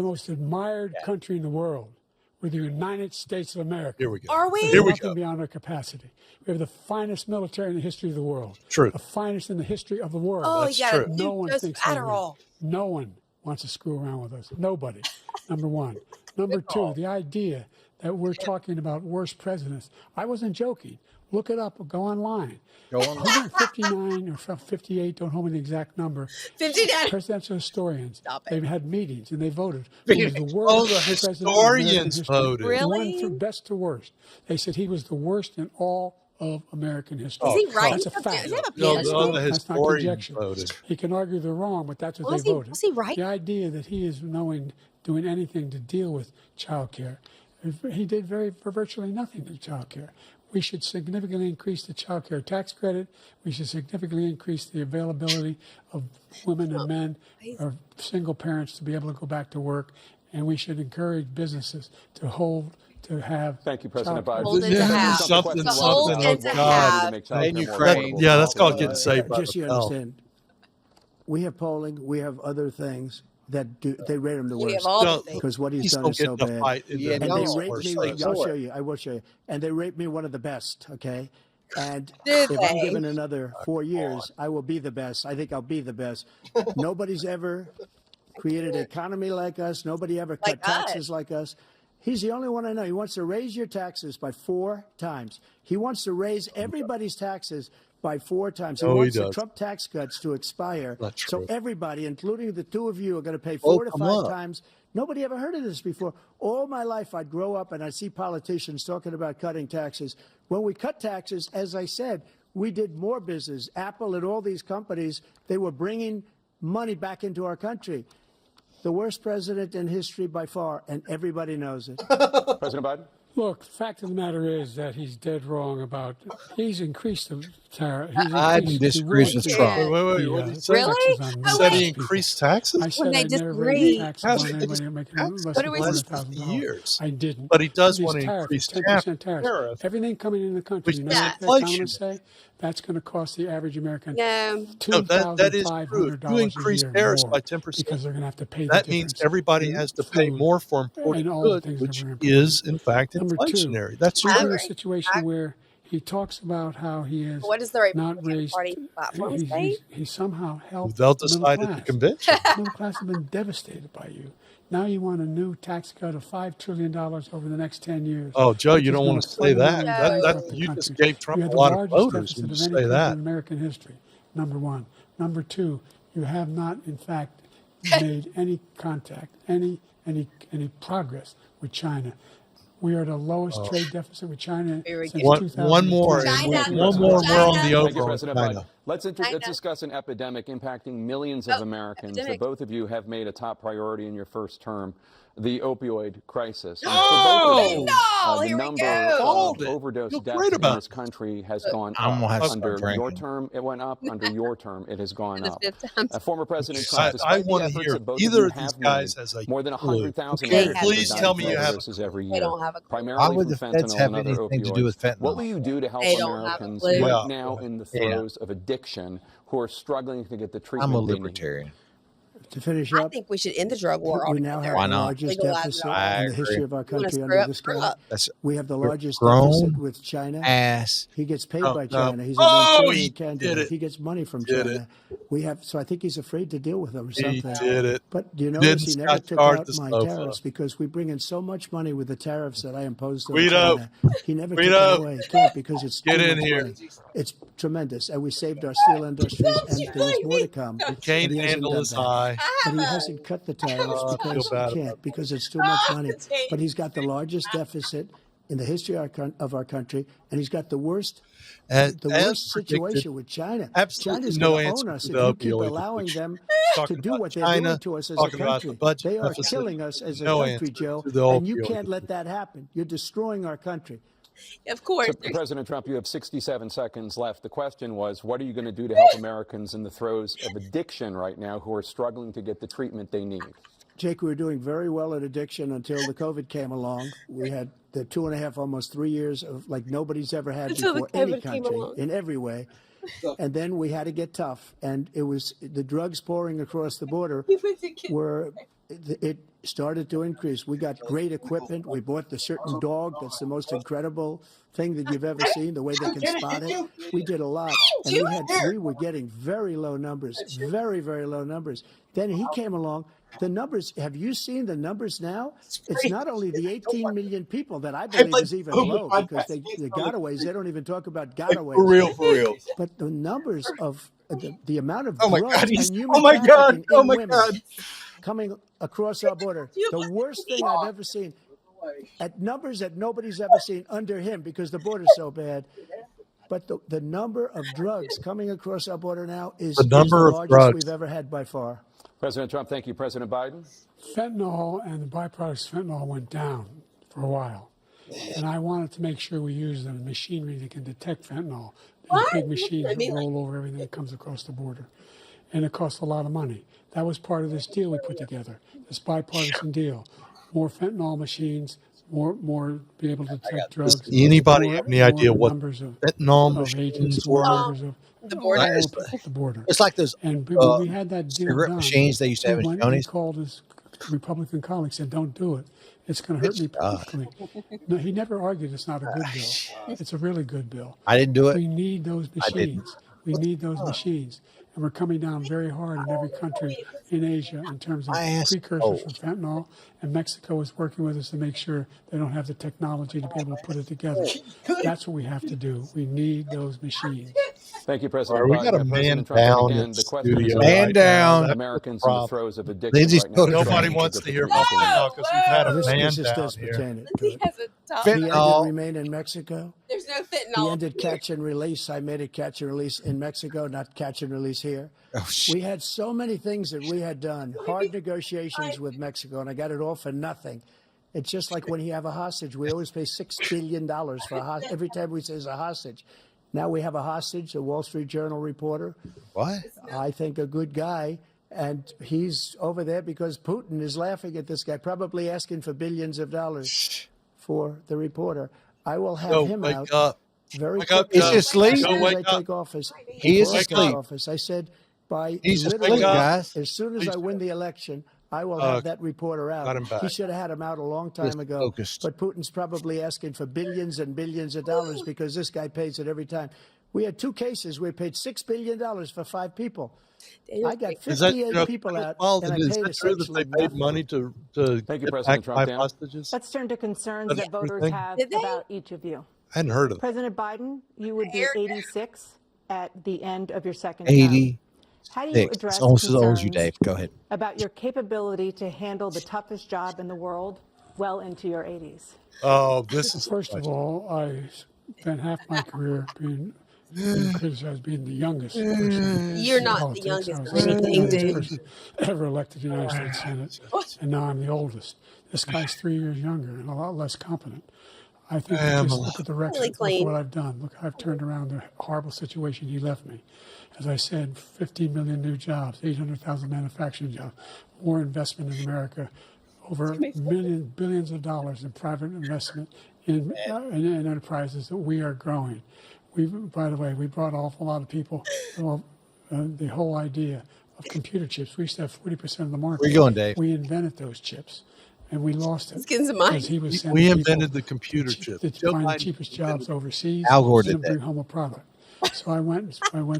the most admired country in the world. We're the United States of America. Here we go. Are we? Here we Nothing go. beyond our capacity. We have the finest military in the history of the world. True. The finest in the history of the world. Oh, That's yeah. true. No one thinks Adderall. no one wants to screw around with us. Nobody. Number one. Number two, the idea that we're talking about worse presidents. I wasn't joking. Look it up or go online. 159 or 58, don't hold me the exact number. 59. Presidential historians. Stop it. They've had meetings and they voted. He was the worst Oh, the president in historians American history. voted. Really? One from best to worst. They said he was the worst in all of American history. Is he right? That's a fact. Does he have a PhD? That's not conjecture. He can argue they're wrong, but that's what they voted. Was he right? The idea that he is doing anything to deal with child care, he did virtually nothing to child care. We should significantly increase the child care tax credit. We should significantly increase the availability of women and men or single parents to be able to go back to work. And we should encourage businesses to have. Thank you, President Biden. Yeah, that's called getting saved by Just so you understand, we have polling, we have other things that they rate him the worst because what he's done is so bad. And they rate me. I'll show you. I will show you. And they rate me one of the best. Okay. And if I'm given another 4 years, I will be the best. I think I'll be the best. Nobody's ever created an economy like us. Nobody ever cut taxes like us. He's the only one I know. He wants to raise your taxes by 4 times. He wants to raise everybody's taxes by 4 times. He wants the Trump tax cuts to expire. So everybody, including the two of you, are going to pay 4 to 5 times. Nobody ever heard of this before. All my life, I'd grow up and I'd see politicians talking about cutting taxes. When we cut taxes, as I said, we did more business. Apple and all these companies, they were bringing money back into our country. The worst president in history by far, and everybody knows it. President Biden? Look, the fact of the matter is that he's dead wrong about. He's increased the tariff. Biden disagrees with Trump. Wait. What did he say? Really? He said he increased taxes? I said I never raised taxes on anybody making less than $400,000. I didn't. But he does want to increase 10% tariff. Everything coming in the country. You know what the economists say? That's going to cost the average American $2,500 you increase tariffs by 10%. Because they're going to have to pay. That means everybody has to pay more for imported goods, which is in fact inflationary. That's true. We're in a situation where he talks about how he is not raised. He somehow helped. They'll decide at the convention. The middle class have been devastated by you. Now you want a new tax cut of $5 trillion over the next 10 years. Oh, Joe, you don't want to say that. You just gave Trump a lot of voters when you say that. In American history, number one. Number two, you have not, in fact, made any contact, any progress with China. We are the lowest trade deficit with China since 2000. One more, and we're on the over. Let's discuss an epidemic impacting millions of Americans that both of you have made a top priority in your first term, the opioid crisis. The number of overdose deaths in this country has gone up. Under your term, it went up. Under your term, it has gone up. Former President Trump, I want to hear either of these guys as a more than 100,000 please tell me you have every year. Why would the feds have anything to do with fentanyl? What will you do to help Americans right now in the throes of addiction who are struggling to get the treatment I'm a they need? libertarian. To finish up, I think we should end the drug war. We now have the largest deficit in the history of our country under this guy. We have the largest deficit with China. He gets paid by China. He's a Manchurian candidate. He gets money from China. We have, so I think he's afraid to deal with them or something. He did it. But you notice he never took out my tariffs because we bring in so much money with the tariffs that I imposed on China. He never took it away. He can't because it's get in here. Money. It's tremendous, and we saved our steel industries, and there's more to come. He can't handle his high. But he hasn't cut the tariffs because he can't, because it's too much money. But he's got the largest deficit in the history of our country, and he's got the worst situation with China. Absolutely China's no going to answer own us to if the you keep opioid allowing them to do what they're China, doing to us as a country. They are killing us as a country, Joe, and you can't let that happen. You're destroying our country. Of course. So, President Trump, you have 67 seconds left. The question was, what are you going to do to help Americans in the throes of addiction right now who are struggling to get the treatment they need? Jake, we were doing very well at addiction until the COVID came along. We had the 2.5, almost 3 years of like nobody's ever had before, any country, in every way. And then we had to get tough. And it was the drugs pouring across the border it started to increase. We got great equipment. We bought the certain dog that's the most incredible thing that you've ever seen, the way they can spot it. We did a lot. And we were getting very low numbers, very, very low numbers. Then he came along. The numbers, have you seen the numbers now? It's not only the 18 million people that I believe is even low because the gotaways, they don't even talk about gotaways. For real. But the numbers of the amount of drugs and human trafficking coming across our border, the worst thing I've ever seen, at numbers that nobody's ever seen under him because the border's so bad. But the number of drugs coming across our border now is the largest we've ever had by far. President Trump, thank you. President Biden? Fentanyl and the byproducts of fentanyl went down for a while. And I wanted to make sure we use the machinery that can detect fentanyl. These big machines that roll over everything that comes across the border. And it costs a lot of money. That was part of this deal we put together, this bipartisan deal. More fentanyl machines, more be able to detect drugs. Does anybody have any idea what fentanyl machines were? The border. The border. It's like those and we had that deal cigarette done. machines they used to have in He Shoney's. called his Republican colleague, said, "Don't do it. It's going to hurt me politically." No, he never argued it's not a good bill. It's a really good bill. I didn't do it. We need those machines. We need those machines. And we're coming down very hard in every country in Asia in terms of precursors for fentanyl. And Mexico is working with us to make sure they don't have the technology to be able to put it together. That's what we have to do. We need those machines. Thank you, President We Biden. got a man President Trump, down again, in the question studio. is Man down. Americans in the throes of addiction Lindsay's right now. Nobody wants to hear about fentanyl because we've had a man This down does here. pertain to He it. has a top. He ended Fentanyl. remain in Mexico. There's no He fentanyl. ended catch and release. I made it catch and release in Mexico, not catch and release here. We had so many things that we had done, hard negotiations with Mexico, and I got it all for nothing. It's just like when you have a hostage. We always pay $6 billion for a hostage. Every time we say it's a hostage. Now we have a hostage, a Wall Street Journal reporter. What? I think a good guy. And he's over there because Putin is laughing at this guy, probably asking for billions of dollars for the reporter. I will have him out. Very quickly. Is he asleep? As soon as I take office. He is Before I take asleep. office, I said, He's literally, asleep, guys. as soon as I win the election, I will have that reporter out. got him back. He should have had him out a long time ago. Focused. But Putin's probably asking for billions and billions of dollars because this guy pays it every time. We had 2 cases. We paid $6 billion for 5 people. I got 58 people out, and I is paid that true that they essentially paid nothing. money to Thank you, get President back Trump. 5 Dan? hostages? Let's turn to concerns That's that voters everything? have Did they? about each of you. I hadn't heard of it. President Biden, you would be 86 at the end of your second 80. term. How do you address It's almost as old as you, concerns Dave. Go ahead. about your capability to handle the toughest job in the world well into your 80s? Oh, this is First of all, I spent half my career being criticized as being the youngest person. You're in not the politics. youngest I was of the anything, youngest dude. person ever elected to the United States Senate, and now I'm the oldest. This guy's 3 years younger and a lot less competent. I think just look at the record, Really look clean. what I've done. Look, I've turned around the horrible situation he left me. As I said, 15 million new jobs, 800,000 manufacturing jobs, more investment in America, over billions of dollars in private investment in enterprises that we are growing. By the way, we brought an awful lot of people. The whole idea of computer chips. We used to have 40% of the market. Where you going, Dave? We invented those chips, and we lost it. Let's get some money. Because he was sending we people invented the computer chip. to Joe find the Biden cheapest invented jobs overseas Al Gore and did bring that. home a product. So I went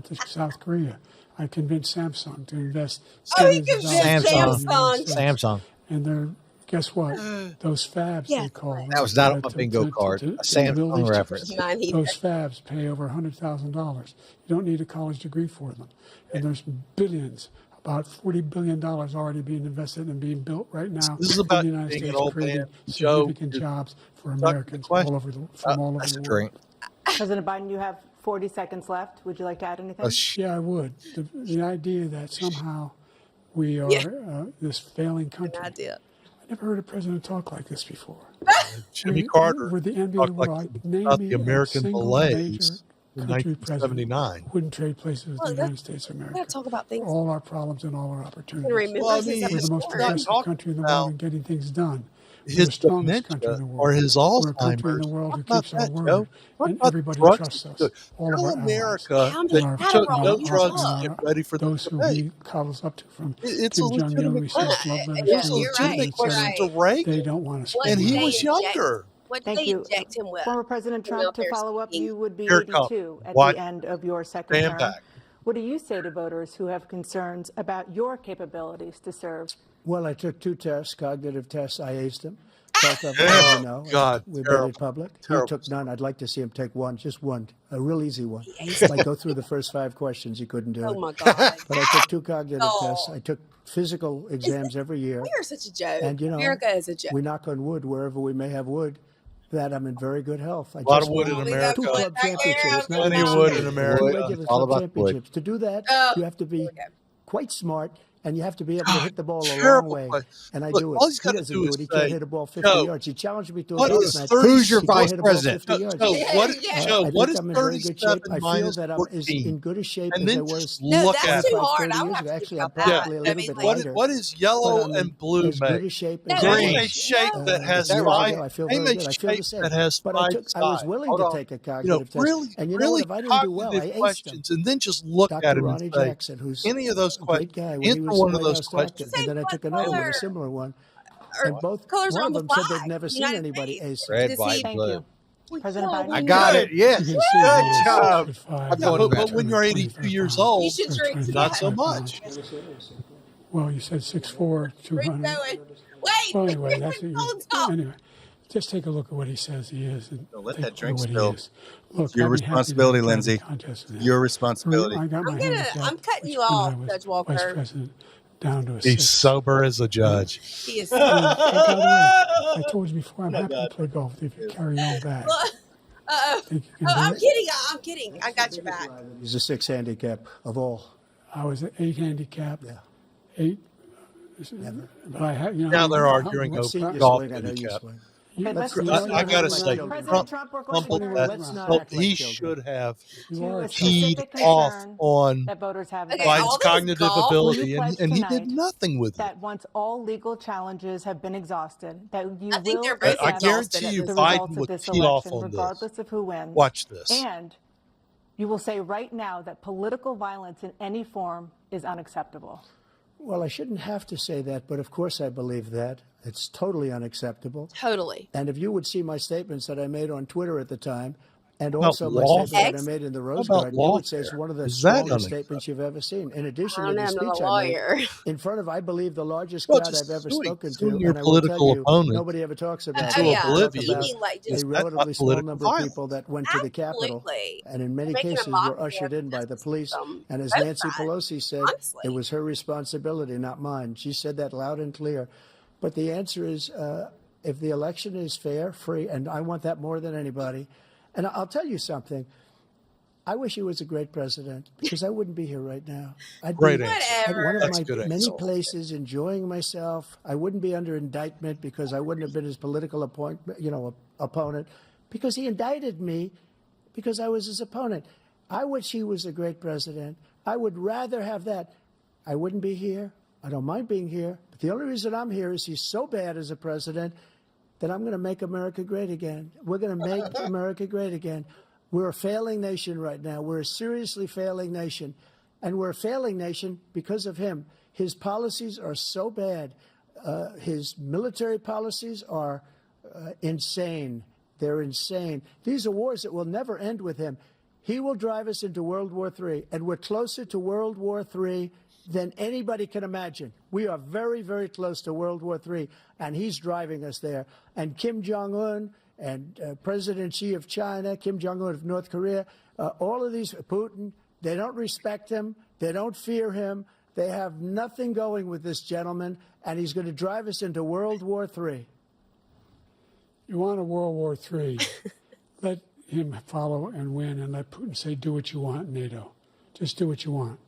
to South Korea. I convinced Samsung to invest he billions of convinced dollars in the Samsung. United States. Samsung. And they're, guess what? Those fabs, Yeah. they call them. That was not on my bingo card. A build Samsung these reference. chips. Mine either. Those fabs pay over $100,000. You don't need a college degree for them. And there's billions, about $40 billion already being invested and being built right now This is about in the United being an States, old creating man. Joe, significant you're jobs for talking to the Americans question. all over from all over That's the a world. drink. President Biden, you have 40 seconds left. Would you like to add anything? Yeah, I would. The idea that somehow we are this failing country. An idea. I never heard a president talk like this before. Jimmy Carter We're the envy of the talked world. like Name about me the a American single major malaise in country president 1979. who wouldn't trade places with the United States of We America. gotta talk about things. For all our problems and all our opportunities. Remember Well, I his mean, We're the most support. progressive talking country in the about world in getting things done. We're his the strongest country in dementia the or world. his We're a country in Alzheimer's. the world who Talk about keeps our that, word, Joe. Talk and about everybody drugs. trusts us. Good. All of Tell our allies. America How that many- you how took wrong no you drugs are. to get ready for the Those who debate. he coddles up to from It's a Kim Jong-un, legitimate he sends question. love letters Yeah, It's a to, you're right. legitimate question to Right. Reagan. they don't want to What speak. And he they was inject- younger. What Thank they you. inject him with? Former President You know, Trump, to they're follow up, speaking. you would be Here it comes. 82 at What? the end of your second Stand term. back. What do you say to voters who have concerns about your capabilities to serve? Well, I took 2 tests, cognitive tests. I aced them. Both of them, Oh, you know. God, We made terrible, it public. terrible. He took none. I'd like to see him take one, just one, a real easy one. aced Like go through the first 5 questions. He couldn't do Oh it. my God. But I took 2 cognitive Oh. tests. I took physical exams every year. We are such a joke. And, you know, America is a joke. we knock on wood wherever we may have wood. that I'm in very good health. I A lot just of wood in won America. 2 club championships. Plenty of wood in Two America. regular All club about the wood. championships. To do that, you have to be quite smart, and you have to be able to hit the ball a long Terrible way. play. And I Look, do it. all he's He gotta doesn't do do is it. He say, can't hit a ball 50 Joe, yards. He challenged me to a what golf is match. 30 Who's your He can't vice hit a ball president? 50 yards. Joe, what, Joe, I what think is I'm in very good shape. 37 I feel minus that I'm as 14? in good a shape And as I then was just look at that's it. too 25, hard. 30 I years don't ago. have to Actually, do I'm that. probably a I little mean, bit like, lighter. What is But yellow I'm and in blue as make? good a shape No, as that's I Name right. a was shape that has years five. ago. I feel Name very a good. I feel the shape same. that has But five I was sides. willing Hold to on. take a cognitive test. Really, And you know what? really If I didn't do well, cognitive I aced him. questions, and then just look at Dr. him and Ronnie say, Jackson, who's any of those a great questions, guy when he answer was the one of White those House doctor. questions. And then I took another one, a similar one. Or And both, colors one are on of the them said flag. they'd never seen United anybody States. ace it. Red, Does white, he? and blue. President Biden. I got it. Yes. You can see Good he is job. 6'5". I'm Yeah, going to but when you're 82 years old, You should drink not so 25 much. pounds. Well, you said 6'4", Where you 200. going? Wait. Well, anyway, that's it. Hold on. Anyway, just take a look at what he says he is, and Don't let take that a drink look at what spill. he is. Look, It's your I'd be happy to responsibility, have a Lindsay. contest with him. Your responsibility. I got my handicap, I'm cutting which you when off, I was Judge vice Walker. president, down to a He's 6. sober as a judge. He is. And by the way, I told you before, I'm happy to play golf if you carry your own bag. Think you can do I'm it? kidding. I'm kidding. I got your back. He's a 6 handicap of all. I was at 8 handicap. Yeah. 8. But I had, Now they're arguing Let's see over you golf swing. I know you handicap. swing. Okay, let's I gotta say, President Trump, we're going Trump, to let's not Trump, act like he children. should have to a teed specific off concern on that voters have. Okay, Biden's all this cognitive golf- ability, Will you pledge and he did tonight nothing with it. that once all legal challenges have been exhausted, that you I think will they're both I accept guarantee you the Biden results of would this tee off election, on this. regardless of who wins. Watch this. And you will say right now that political violence in any form is unacceptable. Well, I shouldn't have to say that, but of course I believe that. It's totally unacceptable. Totally. And if you would see my statements that I made on Twitter at the time, and About also my lawful? statement that I made in the Rose About Garden, you would say it's lawfare? one of the Is that strongest unacceptable? statements you've ever seen. In addition I to don't the know, I'm not speech a I lawyer. made in front of, I believe, the largest Well, crowd just I've ever suing- spoken suing to. your And I will tell political you, opponent nobody ever talks about to it. They oblivion. talk about You mean like a just relatively small political number of violence? people that went to the Capitol, Absolutely. and in many Making a cases mockery were ushered of in by the justice police. system. And as Both Nancy sides. Pelosi said, Honestly. it was her responsibility, not mine. She said that loud and clear. But the answer is, if the election is fair, free, and I want that more than anybody. And I'll tell you something. I wish he was a great president because I wouldn't be here right now. I'd Great be answer. at one of That's my a good many answer. places enjoying myself. I wouldn't be under indictment because I wouldn't have been his political opponent because he indicted me because I was his opponent. I wish he was a great president. I would rather have that. I wouldn't be here. I don't mind being here. But the only reason I'm here is he's so bad as a president that I'm going to make America great again. We're going to make America great again. We're a failing nation right now. We're a seriously failing nation. And we're a failing nation because of him. His policies are so bad. His military policies are insane. They're insane. These are wars that will never end with him. He will drive us into World War III, and we're closer to World War III than anybody can imagine. We are very, very close to World War III, and he's driving us there. And Kim Jong-un and President Xi of China, Kim Jong-un of North Korea, all of these, Putin, they don't respect him. They don't fear him. They have nothing going with this gentleman, and he's going to drive us into World War III. You want a World War III, let him follow and win, and let Putin say, do what you want, NATO. Just do what you want.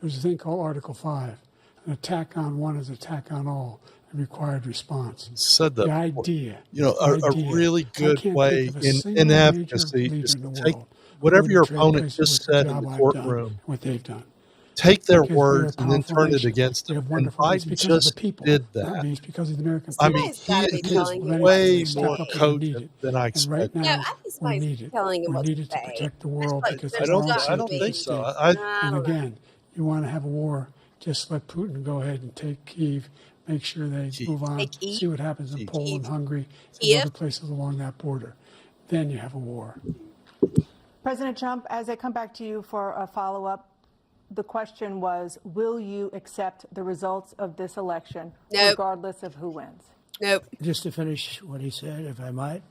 There's a thing called Article 5. An attack on one is attack on all. A required response. Said that the idea. a really good way in advocacy is to take whatever your opponent just said in the courtroom, what they've done. Take their words and then turn it against them. And Biden just did that. It's because of the American I people. mean, he is way more cogent than I expected. Right now, we need it. We need it to protect the world because I don't think so. And again, you want to have a war, just let Putin go ahead and take Kyiv, make sure they move on, see what happens in Poland, Hungary, and other places along that border. Then you have a war. President Trump, as I come back to you for a follow-up, the question was, will you accept the results of this election, regardless of who wins? Nope. Just to finish what he said, if I might,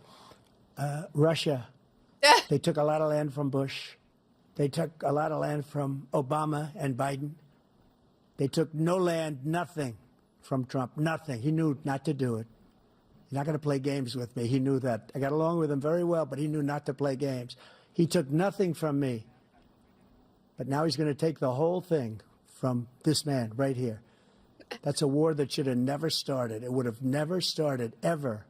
Russia, they took a lot of land from Bush. They took a lot of land from Obama and Biden. They took no land, nothing from Trump, nothing. He knew not to do it. You're not going to play games with me. He knew that. I got along with him very well, but he knew not to play games. He took nothing from me. But now he's going to take the whole thing from this man right here. That's a war that should have never started. It would have never started ever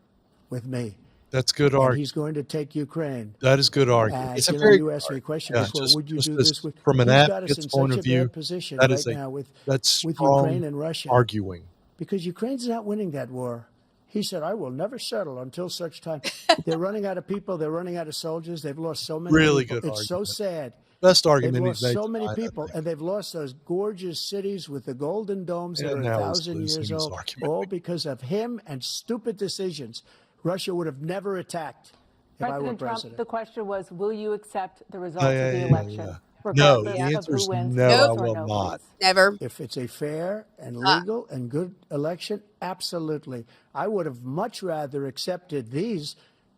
with me. That's good argument. He's going to take Ukraine. That is good argument. It's a very you asked me a question before. Would you do this with? From an advocate's point of view? Position That right is now with strong Ukraine and Russia. Arguing because Ukraine's not winning that war. He said, "I will never settle until such time." They're running out of people. They're running out of soldiers. They've lost so many. Really people. good. It's argument. so sad. Best argument. They've lost he's made so many tonight, people, and they've lost those gorgeous cities with the golden domes that are 1,000 years old, all because of him and stupid decisions. Russia would have never attacked if I were president. Trump, the question was, will you accept the results of the election? No, the answer is no, I will not. Never. If it's a fair and legal and good election, absolutely. I would have much rather accepted these,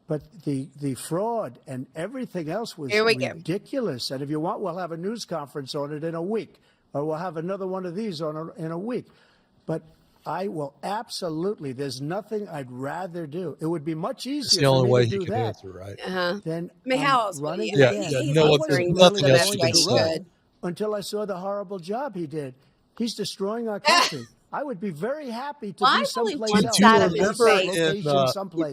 but the fraud and everything else was ridiculous. And if you want, we'll have a news conference on it in a week, or we'll have another one of these in a week. But I will absolutely. There's nothing I'd rather do. It would be much easier. It's the only way he can answer, right? Then I mean, how else? Running nothing else you can say. Until I saw the horrible job he did. He's destroying our country. I would be very happy to be someplace else.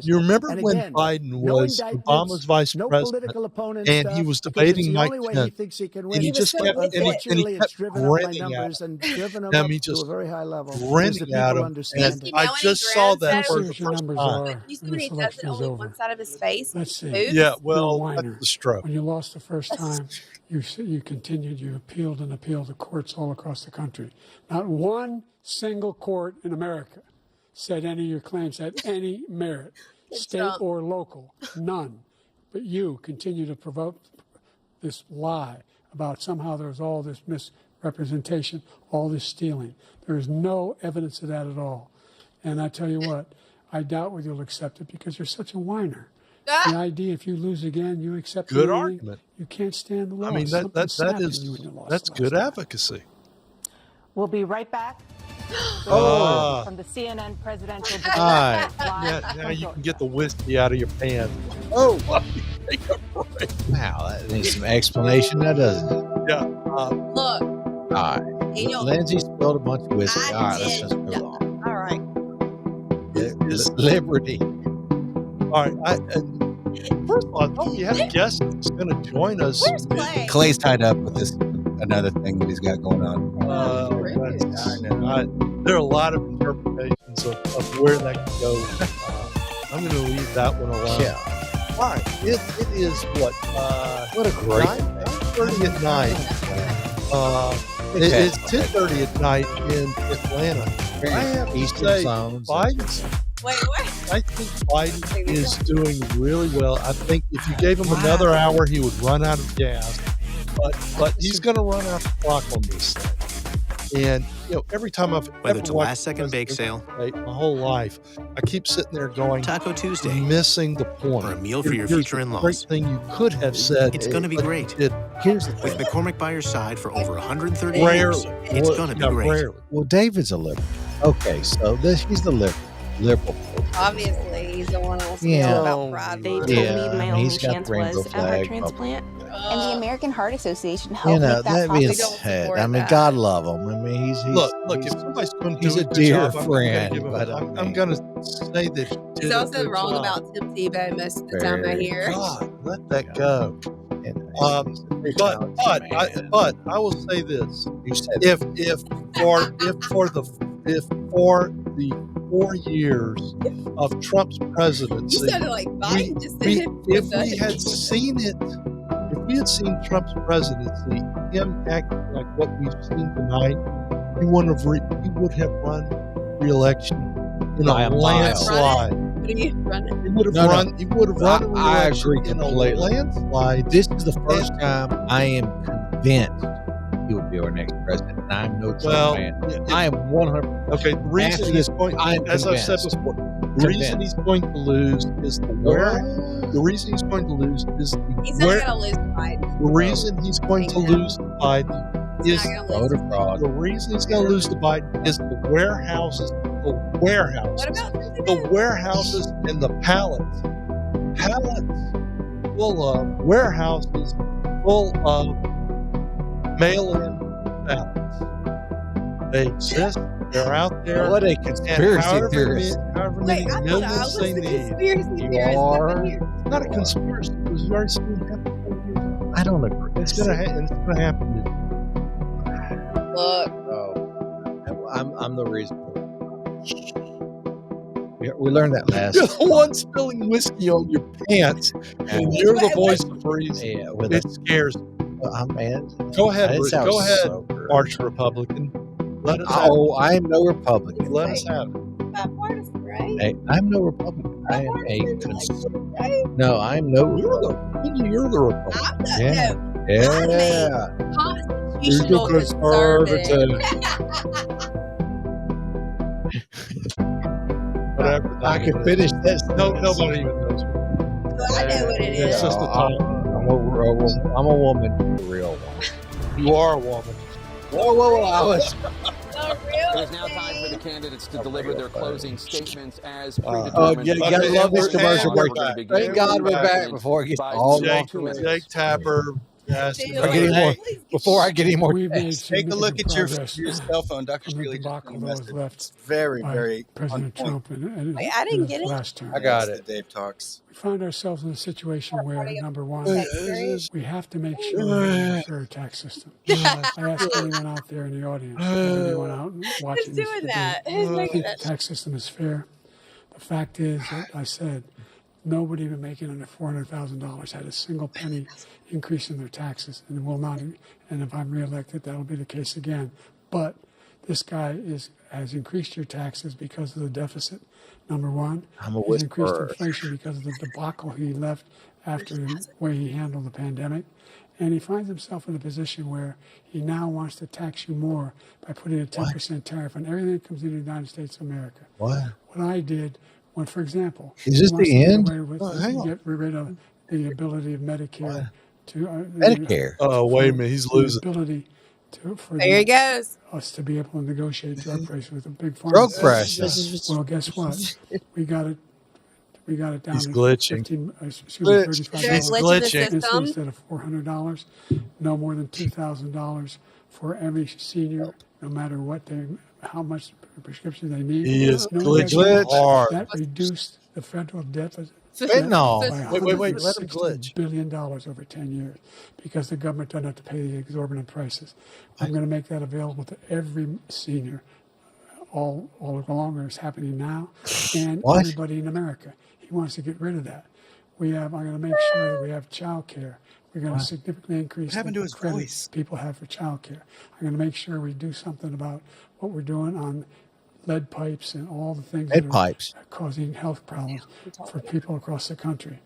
You remember when Biden was Obama's vice president, and he was debating Mike Pence, and he just kept grinning at him. He just grinning at him. And I just saw that for the first time. You see when he does it only one side of his face? Let's see. Yeah, well, that's the stroke. When you lost the first time, you continued, you appealed and appealed to courts all across the country. Not one single court in America said any of your claims had any merit, state or local, none. But you continue to provoke this lie about somehow there's all this misrepresentation, all this stealing. There is no evidence of that at all. And I tell you what, I doubt whether you'll accept it because you're such a whiner. The idea, if you lose again, you accept good the argument. You can't stand the loss. I mean, that's good advocacy. We'll be right back. From the CNN presidential debate. Now you can get the whiskey out of your pants. Oh, take a break. Wow, that needs some explanation, now, doesn't it? Yeah. Look. All right. Lindsay spilled a bunch of whiskey. All right, let's just move on. All right. Liberty. All right. First of all, I thought we had a guest that's going to join us. Where's Clay? Clay's tied up with this another thing that he's got going on. There are a lot of interpretations of where that could go. I'm going to leave that one alone. Yeah. All right. It is what? What a great 9:30 at night. It's 10:30 at night in Atlanta. I have to say, Biden's. Wait, what? I think Biden is doing really well. I think if you gave him another hour, he would run out of gas. But he's going to run out the clock on this thing. And every time I've whether it's a last second bake sale, my whole life, I keep sitting there going, Taco Tuesday, missing the point. Or a meal for your future in-laws. Great thing you could have said. It's going to be great. Here's the thing. With McCormick by your side for over 130 years, it's going to be great. Rarely. Well, David's a liberal. Okay, so he's the liberal. Obviously, he's the one else about pride. They told me my only chance was a heart transplant. And the American Heart Association helped make that that being possible. said, I mean, God love him. I mean, he's look. If somebody's going to do he's a good dear job, friend. I'm going to say that he's also wrong about Tim Tebow most of the time. I hear. God, let that go. But I will say this: if for the 4 years of Trump's presidency, you sounded like Biden if we had seen it, if we had seen Trump's presidency, him acting like what we've seen tonight, he would have run re-election in a landslide. He would have run. He would have run. I agree in completely. A landslide. This is the first time I am convinced he would be our next president. And I'm no Trump fan. I am 100%. Okay, the reason he's going, as I've said before, the reason he's going to lose is the where. The reason he's going to lose is he's not going to lose to Biden. The reason he's going to lose to Biden is voter fraud. The reason he's going to lose to Biden is the warehouses the warehouses. The warehouses and the pallets full of warehouses full of mail-in ballots. They exist. They're out there. What a conspiracy theorist. However many millions they need. You are. It's not a conspiracy. It was very soon happening. I don't agree. It's gonna happen. Look. Oh, I'm the reason. We learned that last. You're the one spilling whiskey on your pants, and you're the voice of reason. Yeah, it scares me. Man. Go ahead, Bruce. Go ahead, so Arch Republican. Let us have it. I am no Republican. Let us have it. Bipartisan, right? Hey, I'm no Republican. I am a conservative. No, I'm no Republican. You're the Republican. Yeah. Constitutional conservative. Whatever. I can finish this. Nobody even knows. I know what it is. It's just a title. I'm a woman. A real one. You are a woman. Whoa. I was. It is now time for the candidates to deliver their closing statements as predetermined. You gotta love this commercial break. Thank God we're back before it gets all Jake Tapper. Before I get any more, take a look at your cell phone, Dr. Shealy. It's very, very President Trump and Wait, I didn't get it. last term. I got it. Dave talks. We find ourselves in a situation where, number one, we have to make sure we have a fair tax system. I ask anyone out there in the audience, anyone out watching this debate, think the tax system is fair. The fact is that I said nobody even making under $400,000 had a single penny increase in their taxes, and will not. And if I'm reelected, that'll be the case again. But this guy has increased your taxes because of the deficit. Number one, he's increased inflation because of the debacle he left after the way he handled the pandemic. And he finds himself in a position where he now wants to tax you more by putting a 10% tariff on everything that comes into the United States of America. What I did, when, for example, is this the end? Get rid of the ability of Medicare to Medicare. Oh, wait a minute, he's losing. The ability There he goes. Us to be able to negotiate drug prices with a big pharma. Drug prices. Well, guess what? We got it down He's to glitching. $35 He's glitching. instead of $400. No more than $2,000 for every senior, no matter how much prescription they need. He is glitching hard. That reduced the federal deficit. Fentanyl. Wait, let him glitch. $160 billion over 10 years because the government doesn't have to pay the exorbitant prices. I'm going to make that available to every senior all along, it's happening now, and everybody in America. He wants to get rid of that. I'm going to make sure that we have child care. We're going to significantly increase the credits people have for child care. I'm going to make sure we do something about what we're doing on lead pipes and all the things that are causing health problems for people across the country.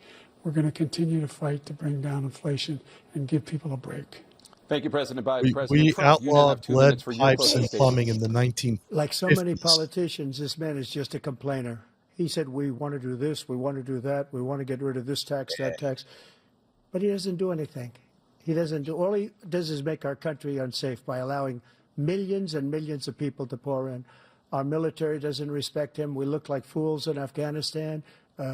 We're going to continue to fight to bring down inflation and give people a break. Thank you, President Biden. We outlawed lead pipes and plumbing in the 1950s. Like so many politicians, this man is just a complainer. He said, we want to do this, we want to do that, we want to get rid of this tax, that tax. But he doesn't do anything. All he does is make our country unsafe by allowing millions and millions of people to pour in. Our military doesn't respect him. We look like fools in Afghanistan.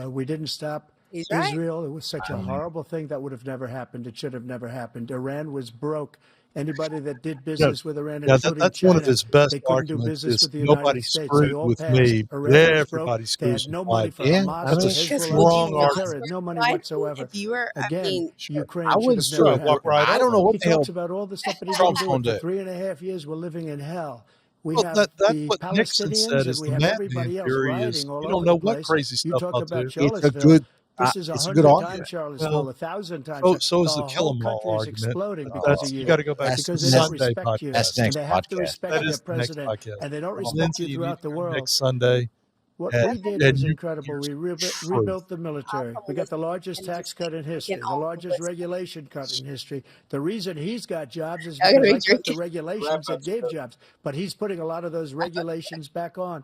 We didn't stop Israel. It was such a horrible thing that would have never happened. It should have never happened. Iran was broke. Anybody that did business with Iran, including that's China, one of his best they couldn't do arguments business is with the nobody United States. screwed They all with passed. me. Iran was Everybody broke. They screws had no with money me. for Hamas, That's a strong argument. no money whatsoever. If you were, Again, Ukraine I wouldn't should have never walk I don't know what he the hell talks about all the stuff that he Trump's didn't do. gonna For do. 3.5 years, we're living in hell. We Well, have that's the what Nixon Palestinians said is and we the have madman everybody else theory rioting is all you over don't know the what place. crazy You stuff talk I'll about do. Charlottesville. This is it's a 100 good times argument. Charlottesville, 1,000 times. So is the whole kill 'em all country is argument. exploding because of You you. got to go back to Because the they don't Sunday respect you. That's And next they have to podcast. respect That their is the next president. podcast. And they don't respect Lindsay, you throughout the world. next Sunday. What and- we did and was you- incredible. We rebuilt the military. We got the largest tax cut in history, the largest regulation cut in history. The reason he's got jobs is because I cut the regulations that gave jobs. But he's putting a lot of those regulations back on.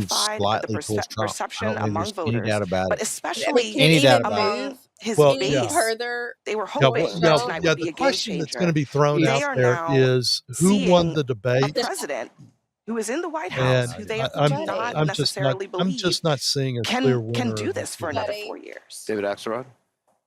slightly towards Trump. I perception don't think among there's any voters, doubt about but it. especially Any doubt about among it. his Well, base. Further, They were hoping that tonight would be the a game question that's going to changer. be thrown They out are there now is who won seeing the a debate, president who is in the White and House, who they do not I'm necessarily just believe not seeing a clear can winner. do this for another 4 years. David Axelrod?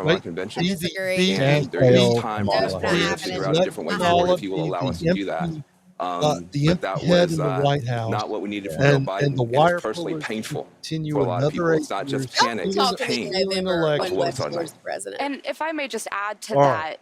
from our convention. Disagree. And there is fail time Kamala for us to Harris. figure out a different way forward if you will allow us to do that. But that head was in the White House, not what we needed from Joe and the Biden. It is wire personally pullers painful continue for a lot of people. another 8 It's not just years. panic, Talk it's to me in pain. November That's when what Webb it's on now. Moore's president. And if I may just add to All that,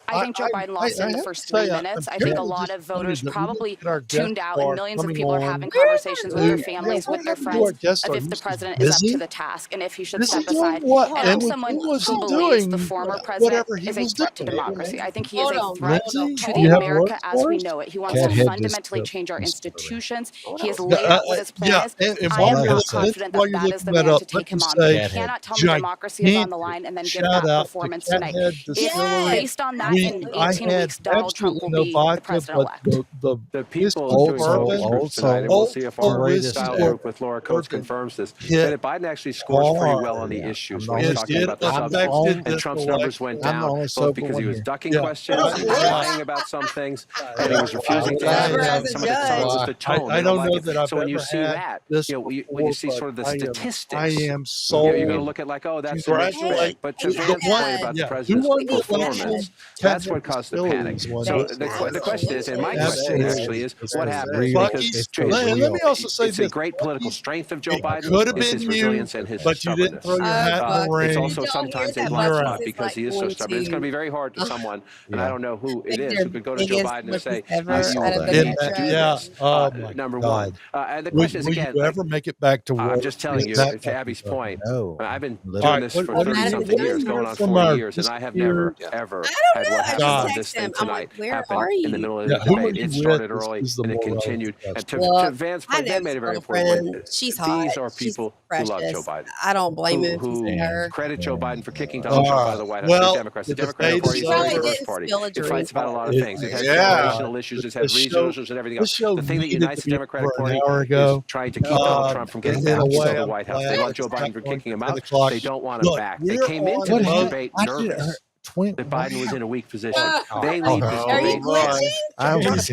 I think Joe Biden lost in the first 3 minutes. I think a lot of voters probably tuned out, and millions of people are having conversations with their families, with their friends, of if the president is up to the task and if he should step aside. And I'm someone who believes the former president is a threat to democracy. I think he is a threat to the America as we know it. He wants to fundamentally change our institutions. He has laid out what his plan is. I am not confident that that is the man to take him on. You cannot tell me democracy is on the line and then give that performance tonight. If based on that, in 18 weeks, Donald Trump will be the president-elect. The people doing focus groups tonight, and we'll see if our style group with Laura Coates confirms this, that Biden actually scores pretty well on the issues. When he's talking about the substance, and Trump's numbers went down, both because he was ducking questions, he was lying about some things, and he was refusing to answer some of the tone. I don't know that I've so when you ever see had that, this when you see sort of the statistics, sold. you're going to look at like, oh, that's great. But to Van's point about the president's performance, that's what caused the panic. So the question is, and my question actually is, what happened? Because let me also say it's a great political strength of Joe Biden. Could have it's been his resilience and his but you didn't throw your hat in the ring. It's also sometimes a blind spot because he is so stubborn. It's going to be very hard to someone, and I don't know who it is, who could go to Joe Biden and say, I saw that. Oh my number God. one. And the question is, again, will you ever make it back to work? I'm just telling you, to Abby's point, I've been doing this for 30-something years, going on 40 years, and I have never, ever had what happened this thing tonight happen in the middle of the debate. It started early, and it continued. And to Van's point, Van made a very important point. She's hot. These are people who love Joe Biden. I don't blame him. Who credit Joe Biden for kicking Donald Trump out of the White House. Democrats. The Democratic Party is a diverse party. It fights about a lot of things. It has generational issues. It's had regional issues and everything else. The thing that unites the Democratic Party is trying to keep Donald Trump from getting back to the White House. They love Joe Biden for kicking him out. They don't want him back. They came into this debate nervous that Biden was in a weak position. They lead this Are you debate. glitching? I was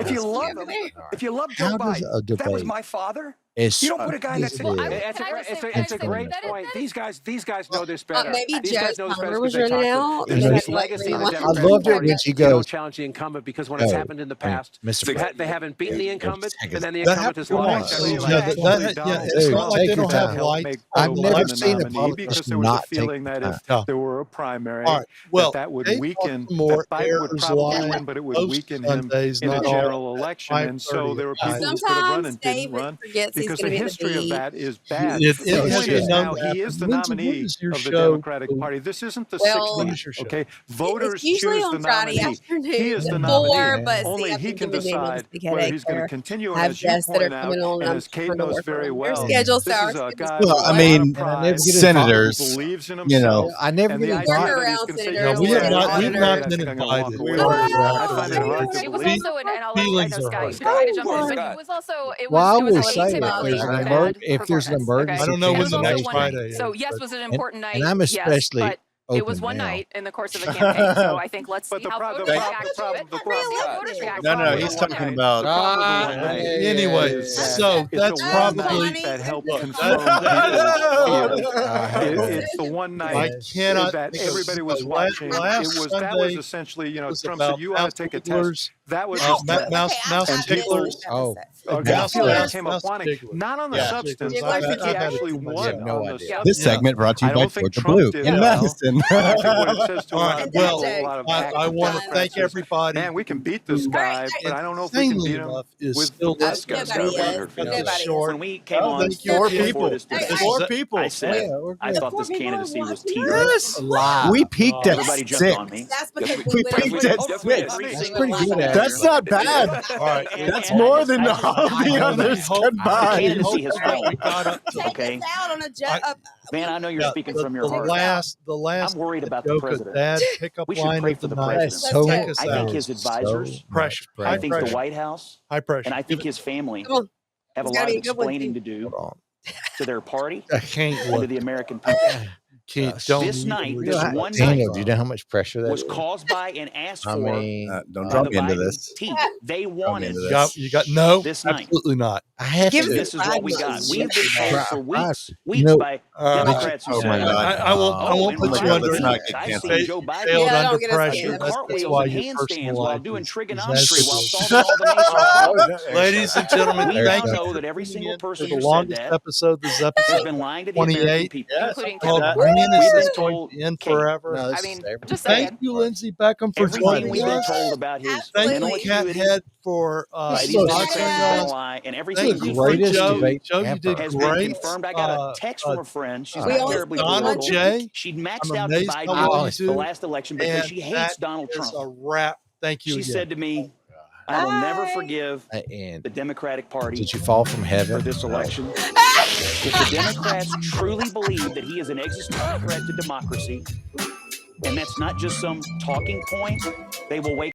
If you love him, if you love Joe Biden, if that was my father. You don't put a guy next to him. It's a great point. These guys know this better. Maybe These Joe guys know this better Palmer because was they running talk out. to this legacy of the I Democratic loved it Party. when she You don't goes, challenge the incumbent because when it's happened in the past, they haven't beaten the incumbent, and then the That incumbent has lost. it's not like they don't have lights. I've never seen a because politician there was a not take feeling that if there were a primary, that would weaken. More that Biden would probably win, but it would weaken him in a general election. And so there were people who could have run and didn't run because the history of that is bad. The point is now he is the nominee of the Democratic Party. This isn't the 6 okay? Voters choose the nominee. He is the nominee. Only he can decide whether he's going to continue. And as you point out, and as Kate knows very well, this is a guy senators, believes in you know, himself. I never and the really idea got that he's going to say, we've not been invited. invited. I find it hard to It was believe. also, and I'll Feelings let are Scott, hard. you can jump in, but it was also, it Well, I was will a say that atypically if there's an bad emergency, I don't know It when was the also next one Friday night. is. So yes, was it an important night? and I'm especially yes, but it was one now. night in the course of a campaign. So I think let's see how voters react to it. Voters react to it. No, he's talking about. Anyway, so that's probably that helped confirm it's the one night that everybody was watching. That was essentially, Trump said, "You ought to take a test." That was mouse ticklers. Garfield came up wanting, not on the substance. I think he actually won on the substance. This segment brought to you by Georgia Blue in Madison. I want to thank everybody. Man, we can beat this guy, but I don't know if we can beat him with still this guy. When we came on, four people. I said I thought this candidacy was team. We peaked at Everybody 6. jumped on me. That's because We peaked at 6. That's pretty good. That's not bad. That's more than all the others combined. Candidacy has fallen. okay. Out on a Man, I know you're speaking from your heart. The last. I'm worried about the president. Dad pickup We should line pray of for the the night. president. I think his advisors, Pressure. I think the White House, High pressure. and I think his family have a lot of explaining to do to their party I can't and to the American people. This night, this one Daniel, night, do you know how much pressure that was is? caused by and asked for don't by drop the me into Biden this. team. They wanted You got no, this night. absolutely not. I have to. This is what we got. We've been told for weeks by Uh, Democrats who oh my said, God. I won't put you under. Let's not get I canceled. see Joe Biden Failed Yeah, under don't get us pressure. canceled. do That's cartwheels why and your handstands personal while life doing is trigonometry while disastrous. solving all the nation's problems. Ladies and gentlemen, We thank now you know for that every tuning single in person to the who said longest that episode. This is has episode been lying to the American 28. people. including Called Kevin. Man, is We've this been going told, to end Kate, forever? No, I this mean, is every just Thank saying. you, Lindsey Beckham, for everything joining we've been us. told about his Thank mental you, acuity Cathead, for by This these is Democrats sponsoring in us. July, and This is everything the he's greatest Joe, debate Joe, you did ever. has been great. confirmed. I got a text from a friend. She's We not only terribly Donald political. J. She'd maxed I'm out to amazed how Biden well you the do. last election because And she hates that Donald is Trump. a wrap. Thank you She again. said to me, I will never forgive And the Democratic Party did you fall from heaven? for this election. If the Democrats truly believe that he is an existential threat to democracy, and that's not just some talking point, they will wake